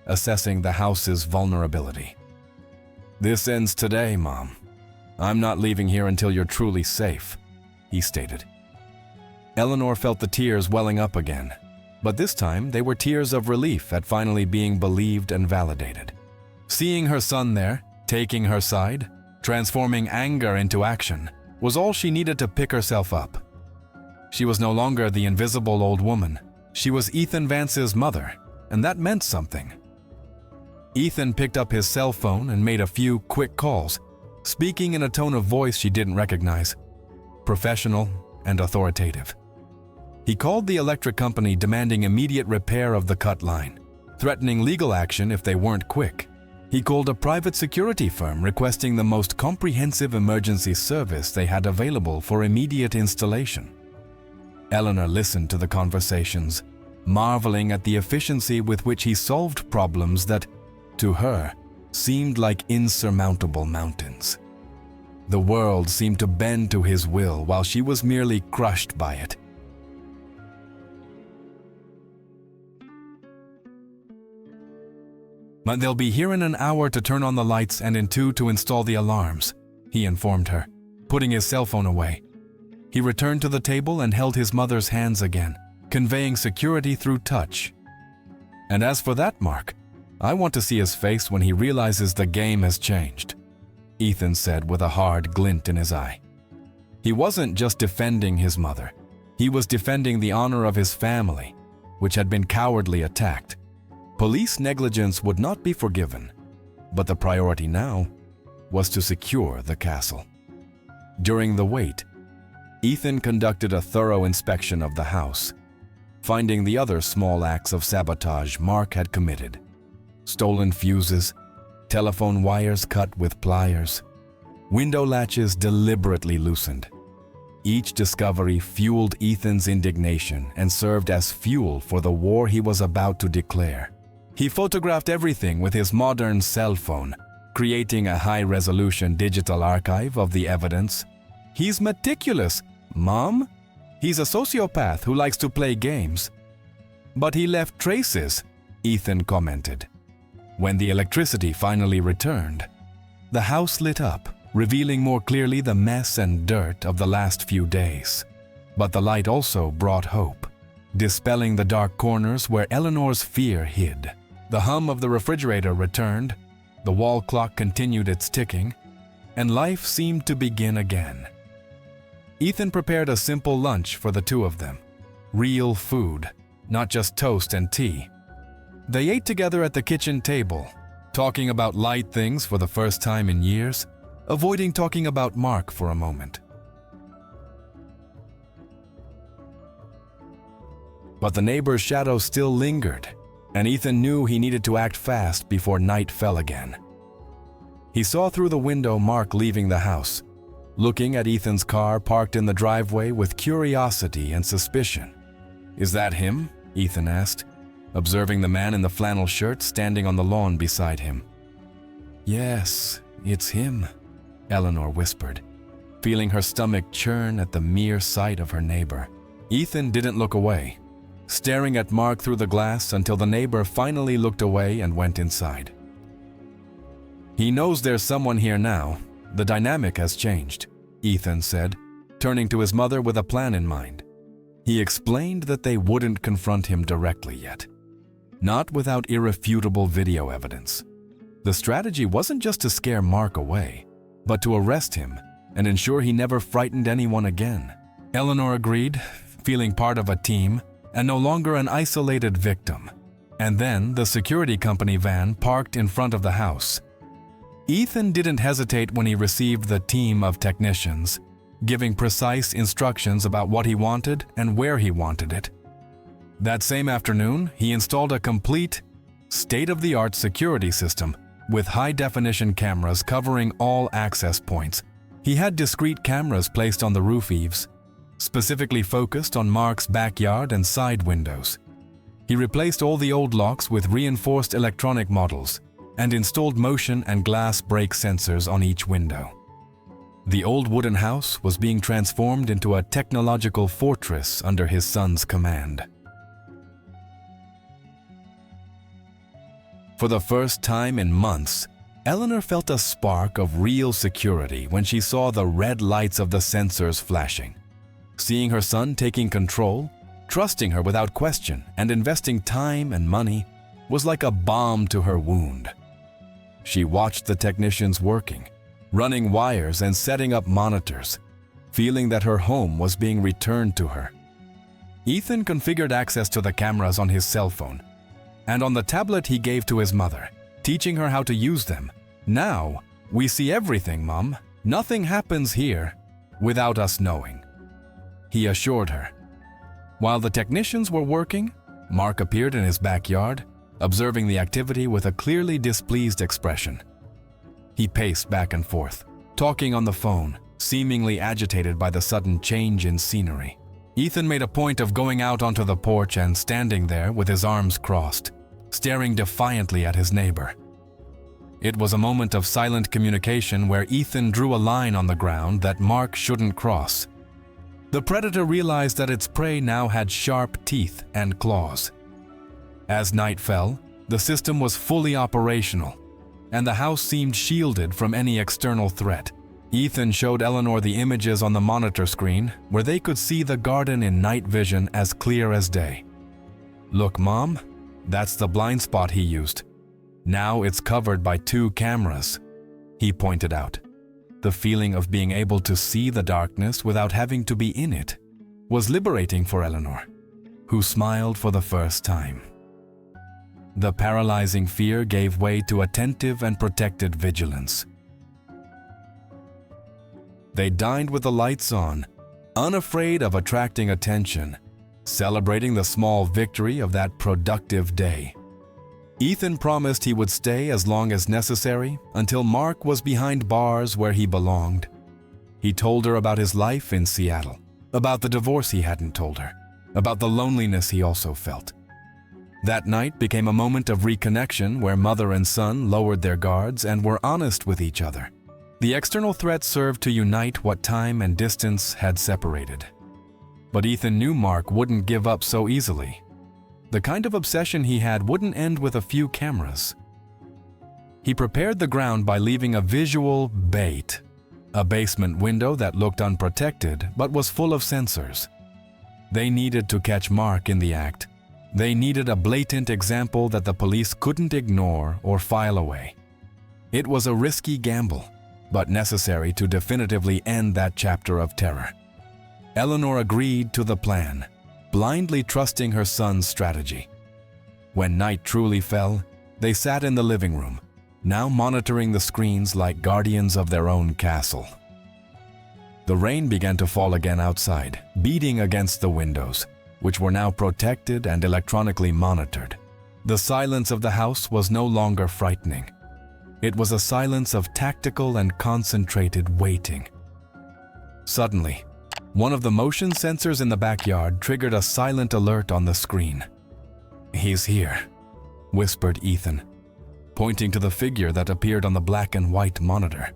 assessing the house's vulnerability. "This ends today, Mom. I'm not leaving here until you're truly safe," he stated. Eleanor felt the tears welling up again, but this time they were tears of relief at finally being believed and validated. Seeing her son there, taking her side, transforming anger into action, was all she needed to pick herself up. She was no longer the invisible old woman. She was Ethan Vance's mother, and that meant something. Ethan picked up his cell phone and made a few quick calls, speaking in a tone of voice she didn't recognize, professional and authoritative. He called the electric company demanding immediate repair of the cut line, threatening legal action if they weren't quick. He called a private security firm requesting the most comprehensive emergency service they had available for immediate installation. Eleanor listened to the conversations, marveling at the efficiency with which he solved problems that, to her, seemed like insurmountable mountains. The world seemed to bend to his will while she was merely crushed by it. "But they'll be here in an hour to turn on the lights and in 2 to install the alarms," he informed her, putting his cell phone away. He returned to the table and held his mother's hands again, conveying security through touch. "And as for that Mark, I want to see his face when he realizes the game has changed," Ethan said with a hard glint in his eye. He wasn't just defending his mother. He was defending the honor of his family, which had been cowardly attacked. Police negligence would not be forgiven, but the priority now was to secure the castle. During the wait, Ethan conducted a thorough inspection of the house, finding the other small acts of sabotage Mark had committed: stolen fuses, telephone wires cut with pliers, window latches deliberately loosened. Each discovery fueled Ethan's indignation and served as fuel for the war he was about to declare. He photographed everything with his modern cell phone, creating a high-resolution digital archive of the evidence. "He's meticulous, Mom. He's a sociopath who likes to play games." "But he left traces," Ethan commented. When the electricity finally returned, the house lit up, revealing more clearly the mess and dirt of the last few days. But the light also brought hope, dispelling the dark corners where Eleanor's fear hid. The hum of the refrigerator returned, the wall clock continued its ticking, and life seemed to begin again. Ethan prepared a simple lunch for the two of them. Real food, not just toast and tea. They ate together at the kitchen table, talking about light things for the first time in years, avoiding talking about Mark for a moment. But the neighbor's shadow still lingered, and Ethan knew he needed to act fast before night fell again. He saw through the window Mark leaving the house, looking at Ethan's car parked in the driveway with curiosity and suspicion. "Is that him?" Ethan asked, observing the man in the flannel shirt standing on the lawn beside him. "Yes, it's him," Eleanor whispered, feeling her stomach churn at the mere sight of her neighbor. Ethan didn't look away, staring at Mark through the glass until the neighbor finally looked away and went inside. "He knows there's someone here now. The dynamic has changed," Ethan said, turning to his mother with a plan in mind. He explained that they wouldn't confront him directly yet, not without irrefutable video evidence. The strategy wasn't just to scare Mark away, but to arrest him and ensure he never frightened anyone again. Eleanor agreed, feeling part of a team and no longer an isolated victim. And then the security company van parked in front of the house. Ethan didn't hesitate when he received the team of technicians, giving precise instructions about what he wanted and where he wanted it. That same afternoon, he installed a complete, state-of-the-art security system with high-definition cameras covering all access points. He had discrete cameras placed on the roof eaves, specifically focused on Mark's backyard and side windows. He replaced all the old locks with reinforced electronic models and installed motion and glass break sensors on each window. The old wooden house was being transformed into a technological fortress under his son's command. For the first time in months, Eleanor felt a spark of real security when she saw the red lights of the sensors flashing. Seeing her son taking control, trusting her without question, and investing time and money was like a balm to her wound. She watched the technicians working, running wires and setting up monitors, feeling that her home was being returned to her. Ethan configured access to the cameras on his cell phone and on the tablet he gave to his mother, teaching her how to use them. "Now, we see everything, Mom. Nothing happens here without us knowing," he assured her. While the technicians were working, Mark appeared in his backyard, observing the activity with a clearly displeased expression. He paced back and forth, talking on the phone, seemingly agitated by the sudden change in scenery. Ethan made a point of going out onto the porch and standing there with his arms crossed, staring defiantly at his neighbor. It was a moment of silent communication where Ethan drew a line on the ground that Mark shouldn't cross. The predator realized that its prey now had sharp teeth and claws. As night fell, the system was fully operational, and the house seemed shielded from any external threat. Ethan showed Eleanor the images on the monitor screen where they could see the garden in night vision as clear as day. "Look, Mom, that's the blind spot he used. Now it's covered by 2 cameras," he pointed out. The feeling of being able to see the darkness without having to be in it was liberating for Eleanor, who smiled for the first time. The paralyzing fear gave way to attentive and protected vigilance. They dined with the lights on, unafraid of attracting attention, celebrating the small victory of that productive day. Ethan promised he would stay as long as necessary until Mark was behind bars where he belonged. He told her about his life in Seattle, about the divorce he hadn't told her, about the loneliness he also felt. That night became a moment of reconnection where mother and son lowered their guards and were honest with each other. The external threat served to unite what time and distance had separated. But Ethan knew Mark wouldn't give up so easily. The kind of obsession he had wouldn't end with a few cameras. He prepared the ground by leaving a visual bait, a basement window that looked unprotected but was full of sensors. They needed to catch Mark in the act. They needed a blatant example that the police couldn't ignore or file away. It was a risky gamble, but necessary to definitively end that chapter of terror. Eleanor agreed to the plan, blindly trusting her son's strategy. When night truly fell, they sat in the living room, now monitoring the screens like guardians of their own castle. The rain began to fall again outside, beating against the windows, which were now protected and electronically monitored. The silence of the house was no longer frightening. It was a silence of tactical and concentrated waiting. Suddenly, one of the motion sensors in the backyard triggered a silent alert on the screen. "He's here," whispered Ethan, pointing to the figure that appeared on the black and white monitor.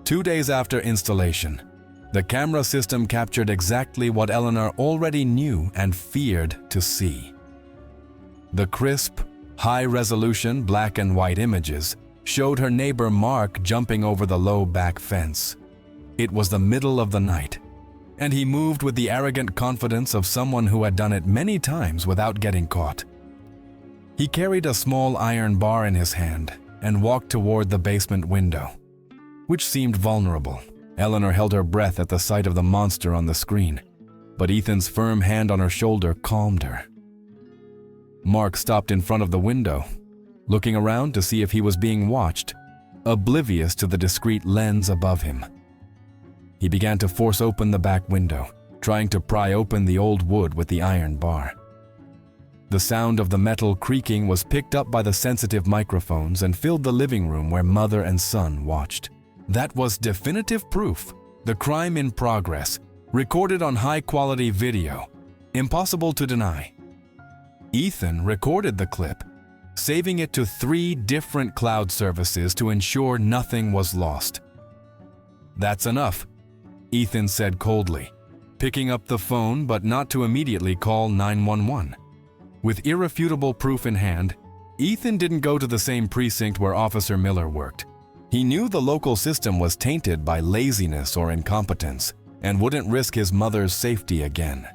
Two days after installation, the camera system captured exactly what Eleanor already knew and feared to see. The crisp, high-resolution black and white images showed her neighbor Mark jumping over the low back fence. It was the middle of the night, and he moved with the arrogant confidence of someone who had done it many times without getting caught. He carried a small iron bar in his hand and walked toward the basement window, which seemed vulnerable. Eleanor held her breath at the sight of the monster on the screen, but Ethan's firm hand on her shoulder calmed her. Mark stopped in front of the window, looking around to see if he was being watched, oblivious to the discreet lens above him. He began to force open the back window, trying to pry open the old wood with the iron bar. The sound of the metal creaking was picked up by the sensitive microphones and filled the living room where mother and son watched. That was definitive proof. The crime in progress, recorded on high-quality video. Impossible to deny. Ethan recorded the clip, saving it to 3 different cloud services to ensure nothing was lost. "That's enough," Ethan said coldly, picking up the phone but not to immediately call 911. With irrefutable proof in hand, Ethan didn't go to the same precinct where Officer Miller worked. He knew the local system was tainted by laziness or incompetence and wouldn't risk his mother's safety again.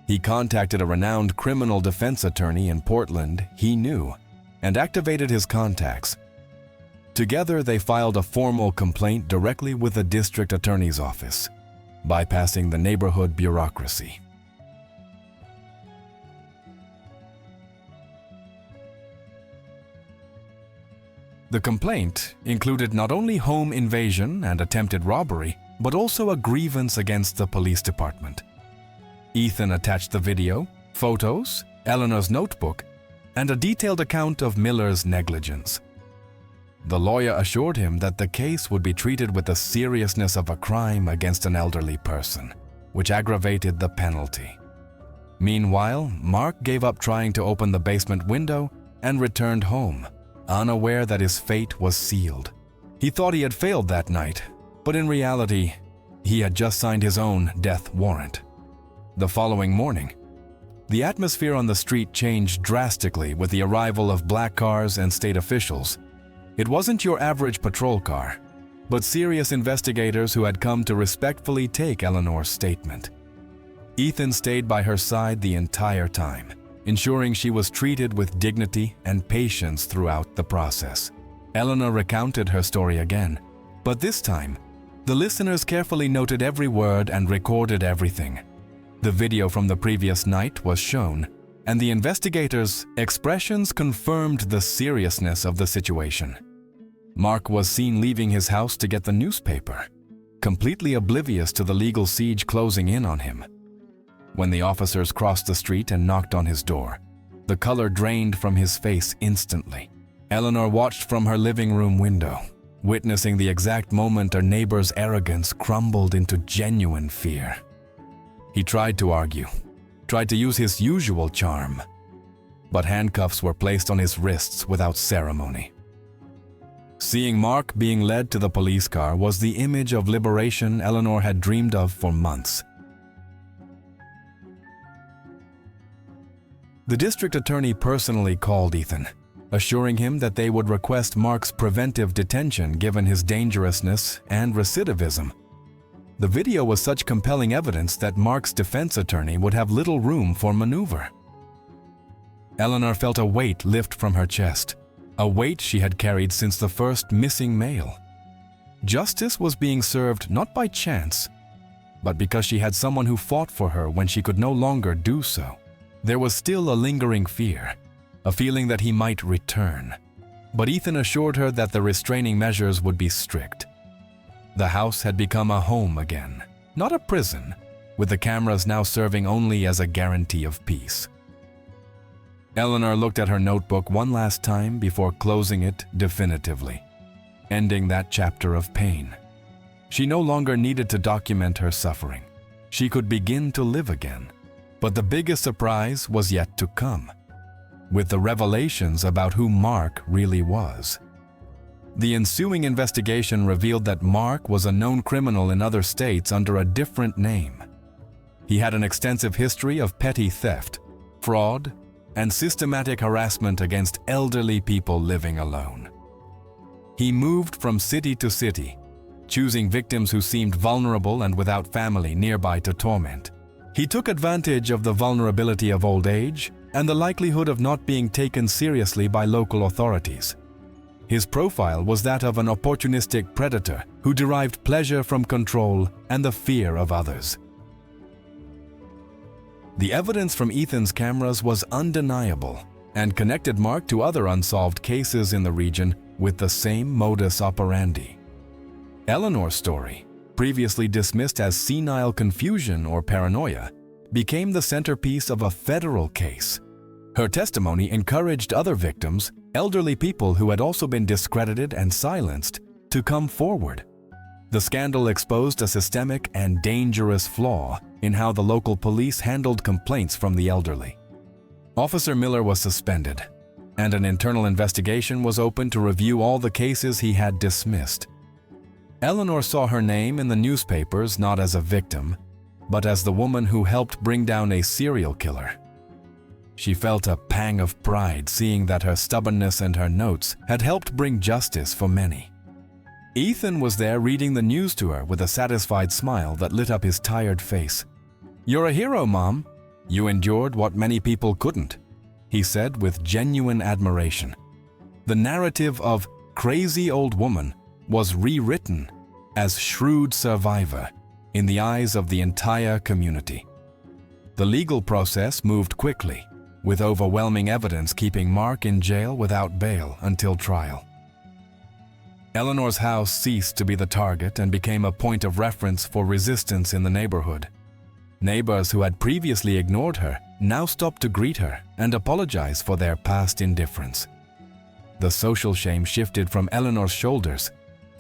He contacted a renowned criminal defense attorney in Portland he knew and activated his contacts. Together, they filed a formal complaint directly with the district attorney's office, bypassing the neighborhood bureaucracy. The complaint included not only home invasion and attempted robbery, but also a grievance against the police department. Ethan attached the video, photos, Eleanor's notebook, and a detailed account of Miller's negligence. The lawyer assured him that the case would be treated with the seriousness of a crime against an elderly person, which aggravated the penalty. Meanwhile, Mark gave up trying to open the basement window and returned home, unaware that his fate was sealed. He thought he had failed that night, but in reality, he had just signed his own death warrant. The following morning, the atmosphere on the street changed drastically with the arrival of black cars and state officials. It wasn't your average patrol car, but serious investigators who had come to respectfully take Eleanor's statement. Ethan stayed by her side the entire time, ensuring she was treated with dignity and patience throughout the process. Eleanor recounted her story again, but this time, the listeners carefully noted every word and recorded everything. The video from the previous night was shown, and the investigators' expressions confirmed the seriousness of the situation. Mark was seen leaving his house to get the newspaper, completely oblivious to the legal siege closing in on him. When the officers crossed the street and knocked on his door, the color drained from his face instantly. Eleanor watched from her living room window, witnessing the exact moment her neighbor's arrogance crumbled into genuine fear. He tried to argue, tried to use his usual charm, but handcuffs were placed on his wrists without ceremony. Seeing Mark being led to the police car was the image of liberation Eleanor had dreamed of for months. The district attorney personally called Ethan, assuring him that they would request Mark's preventive detention given his dangerousness and recidivism. The video was such compelling evidence that Mark's defense attorney would have little room for maneuver. Eleanor felt a weight lift from her chest, a weight she had carried since the first missing mail. Justice was being served not by chance, but because she had someone who fought for her when she could no longer do so. There was still a lingering fear, a feeling that he might return. But Ethan assured her that the restraining measures would be strict. The house had become a home again, not a prison, with the cameras now serving only as a guarantee of peace. Eleanor looked at her notebook one last time before closing it definitively, ending that chapter of pain. She no longer needed to document her suffering. She could begin to live again. But the biggest surprise was yet to come, with the revelations about who Mark really was. The ensuing investigation revealed that Mark was a known criminal in other states under a different name. He had an extensive history of petty theft, fraud, and systematic harassment against elderly people living alone. He moved from city to city, choosing victims who seemed vulnerable and without family nearby to torment. He took advantage of the vulnerability of old age and the likelihood of not being taken seriously by local authorities. His profile was that of an opportunistic predator who derived pleasure from control and the fear of others. The evidence from Ethan's cameras was undeniable and connected Mark to other unsolved cases in the region with the same modus operandi. Eleanor's story, previously dismissed as senile confusion or paranoia, became the centerpiece of a federal case. Her testimony encouraged other victims, elderly people who had also been discredited and silenced, to come forward. The scandal exposed a systemic and dangerous flaw in how the local police handled complaints from the elderly. Officer Miller was suspended, and an internal investigation was opened to review all the cases he had dismissed. Eleanor saw her name in the newspapers not as a victim, but as the woman who helped bring down a serial killer. She felt a pang of pride seeing that her stubbornness and her notes had helped bring justice for many. Ethan was there reading the news to her with a satisfied smile that lit up his tired face. "You're a hero, Mom. You endured what many people couldn't," he said with genuine admiration. The narrative of crazy old woman was rewritten as shrewd survivor in the eyes of the entire community. The legal process moved quickly, with overwhelming evidence keeping Mark in jail without bail until trial. Eleanor's house ceased to be the target and became a point of reference for resistance in the neighborhood. Neighbors who had previously ignored her now stopped to greet her and apologize for their past indifference. The social shame shifted from Eleanor's shoulders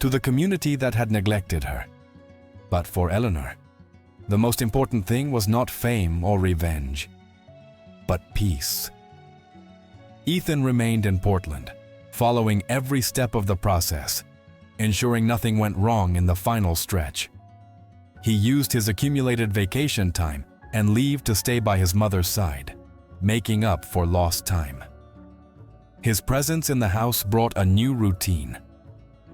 to the community that had neglected her. But for Eleanor, the most important thing was not fame or revenge, but peace. Ethan remained in Portland, following every step of the process, ensuring nothing went wrong in the final stretch. He used his accumulated vacation time and leave to stay by his mother's side, making up for lost time. His presence in the house brought a new routine,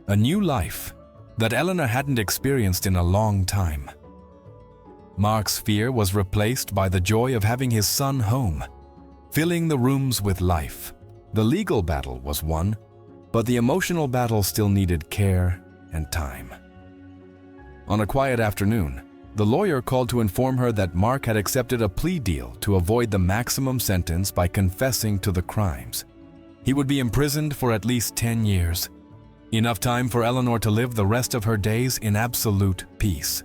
a new life that Eleanor hadn't experienced in a long time. Mark's fear was replaced by the joy of having his son home, filling the rooms with life. The legal battle was won, but the emotional battle still needed care and time. On a quiet afternoon, the lawyer called to inform her that Mark had accepted a plea deal to avoid the maximum sentence by confessing to the crimes. He would be imprisoned for at least 10 years, enough time for Eleanor to live the rest of her days in absolute peace.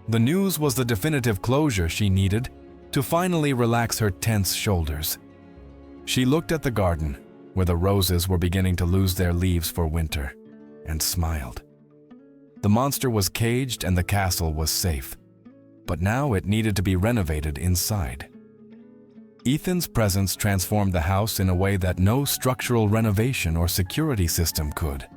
The news was the definitive closure she needed to finally relax her tense shoulders. She looked at the garden, where the roses were beginning to lose their leaves for winter, and smiled. The monster was caged and the castle was safe, but now it needed to be renovated inside. Ethan's presence transformed the house in a way that no structural renovation or security system could.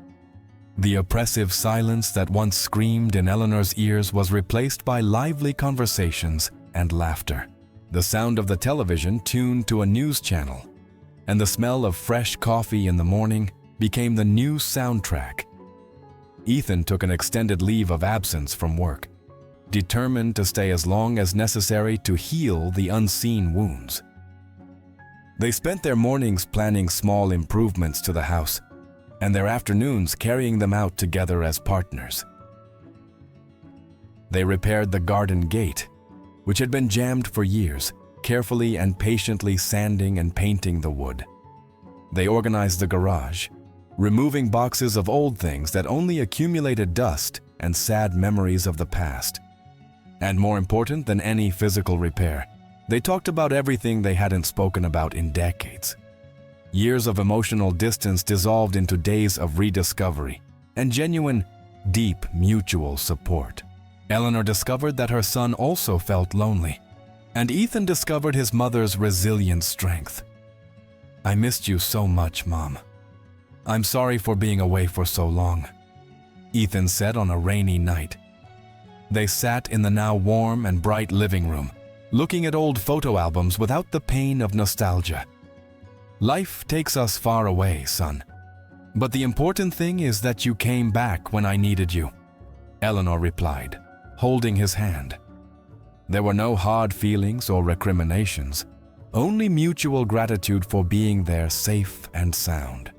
The oppressive silence that once screamed in Eleanor's ears was replaced by lively conversations and laughter. The sound of the television tuned to a news channel, and the smell of fresh coffee in the morning became the new soundtrack. Ethan took an extended leave of absence from work, determined to stay as long as necessary to heal the unseen wounds. They spent their mornings planning small improvements to the house, and their afternoons carrying them out together as partners. They repaired the garden gate, which had been jammed for years, carefully and patiently sanding and painting the wood. They organized the garage, removing boxes of old things that only accumulated dust and sad memories of the past. And more important than any physical repair, they talked about everything they hadn't spoken about in decades. Years of emotional distance dissolved into days of rediscovery and genuine, deep mutual support. Eleanor discovered that her son also felt lonely, and Ethan discovered his mother's resilient strength. "I missed you so much, Mom. I'm sorry for being away for so long," Ethan said on a rainy night. They sat in the now warm and bright living room, looking at old photo albums without the pain of nostalgia. "Life takes us far away, son. But the important thing is that you came back when I needed you," Eleanor replied, holding his hand. There were no hard feelings or recriminations, only mutual gratitude for being there safe and sound.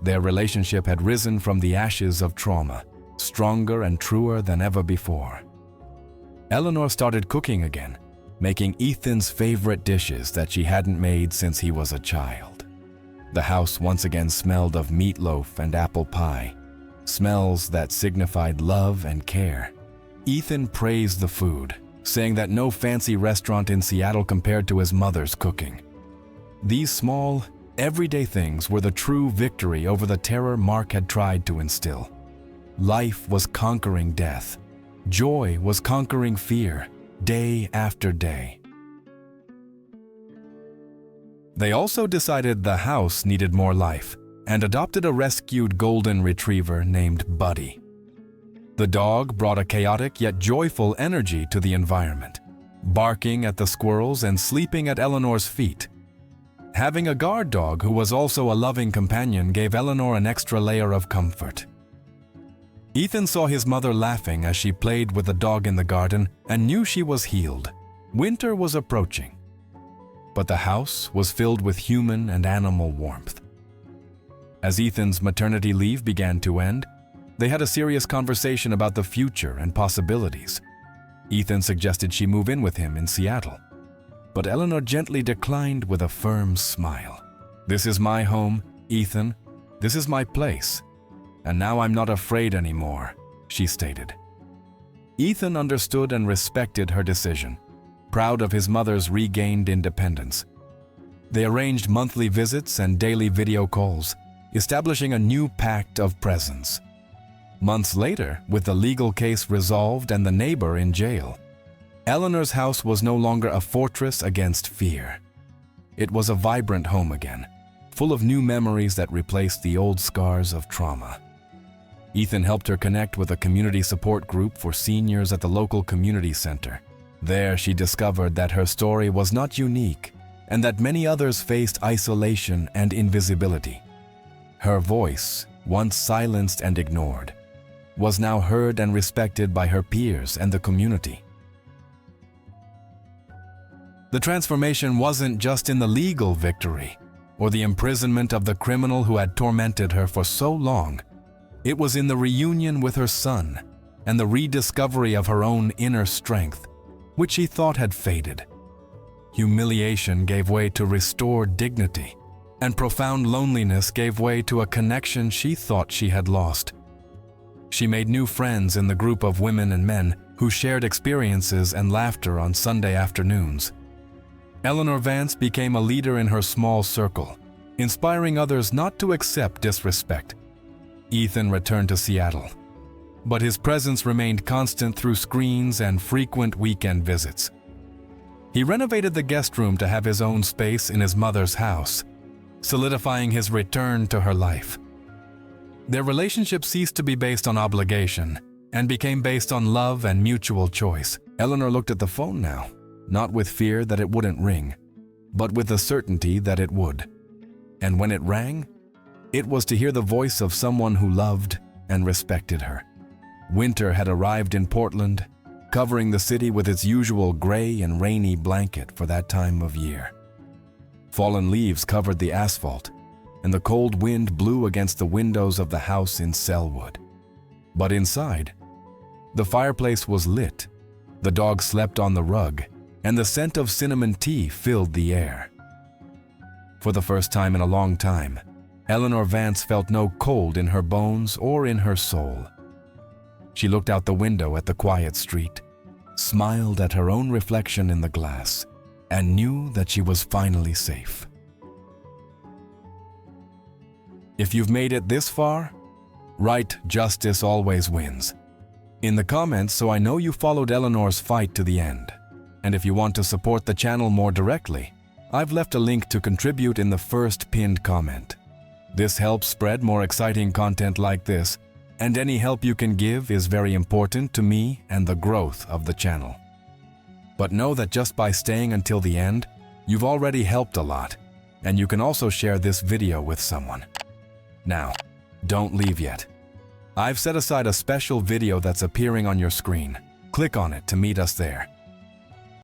Their relationship had risen from the ashes of trauma, stronger and truer than ever before. Eleanor started cooking again, making Ethan's favorite dishes that she hadn't made since he was a child. The house once again smelled of meatloaf and apple pie, smells that signified love and care. Ethan praised the food, saying that no fancy restaurant in Seattle compared to his mother's cooking. These small, everyday things were the true victory over the terror Mark had tried to instill. Life was conquering death. Joy was conquering fear, day after day. They also decided the house needed more life and adopted a rescued golden retriever named Buddy. The dog brought a chaotic yet joyful energy to the environment, barking at the squirrels and sleeping at Eleanor's feet. Having a guard dog who was also a loving companion gave Eleanor an extra layer of comfort. Ethan saw his mother laughing as she played with the dog in the garden and knew she was healed. Winter was approaching, but the house was filled with human and animal warmth. As Ethan's maternity leave began to end, they had a serious conversation about the future and possibilities. Ethan suggested she move in with him in Seattle, but Eleanor gently declined with a firm smile. "This is my home, Ethan. This is my place. And now I'm not afraid anymore," she stated. Ethan understood and respected her decision, proud of his mother's regained independence. They arranged monthly visits and daily video calls, establishing a new pact of presence. Months later, with the legal case resolved and the neighbor in jail, Eleanor's house was no longer a fortress against fear. It was a vibrant home again, full of new memories that replaced the old scars of trauma. Ethan helped her connect with a community support group for seniors at the local community center. There, she discovered that her story was not unique and that many others faced isolation and invisibility. Her voice, once silenced and ignored, was now heard and respected by her peers and the community. The transformation wasn't just in the legal victory or the imprisonment of the criminal who had tormented her for so long. It was in the reunion with her son and the rediscovery of her own inner strength, which she thought had faded. Humiliation gave way to restored dignity, and profound loneliness gave way to a connection she thought she had lost. She made new friends in the group of women and men who shared experiences and laughter on Sunday afternoons. Eleanor Vance became a leader in her small circle, inspiring others not to accept disrespect. Ethan returned to Seattle, but his presence remained constant through screens and frequent weekend visits. He renovated the guest room to have his own space in his mother's house, solidifying his return to her life. Their relationship ceased to be based on obligation and became based on love and mutual choice. Eleanor looked at the phone now, not with fear that it wouldn't ring, but with the certainty that it would. And when it rang, it was to hear the voice of someone who loved and respected her. Winter had arrived in Portland, covering the city with its usual gray and rainy blanket for that time of year. Fallen leaves covered the asphalt, and the cold wind blew against the windows of the house in Selwood. But inside, the fireplace was lit, the dog slept on the rug, and the scent of cinnamon tea filled the air. For the first time in a long time, Eleanor Vance felt no cold in her bones or in her soul. She looked out the window at the quiet street, smiled at her own reflection in the glass, and knew that she was finally safe. If you've made it this far, write "Justice always wins" in the comments so I know you followed Eleanor's fight to the end. And if you want to support the channel more directly, I've left a link to contribute in the first pinned comment. This helps spread more exciting content like this, and any help you can give is very important to me and the growth of the channel. But know that just by staying until the end, you've already helped a lot, and you can also share this video with someone. Now, don't leave yet. I've set aside a special video that's appearing on your screen. Click on it to meet us there.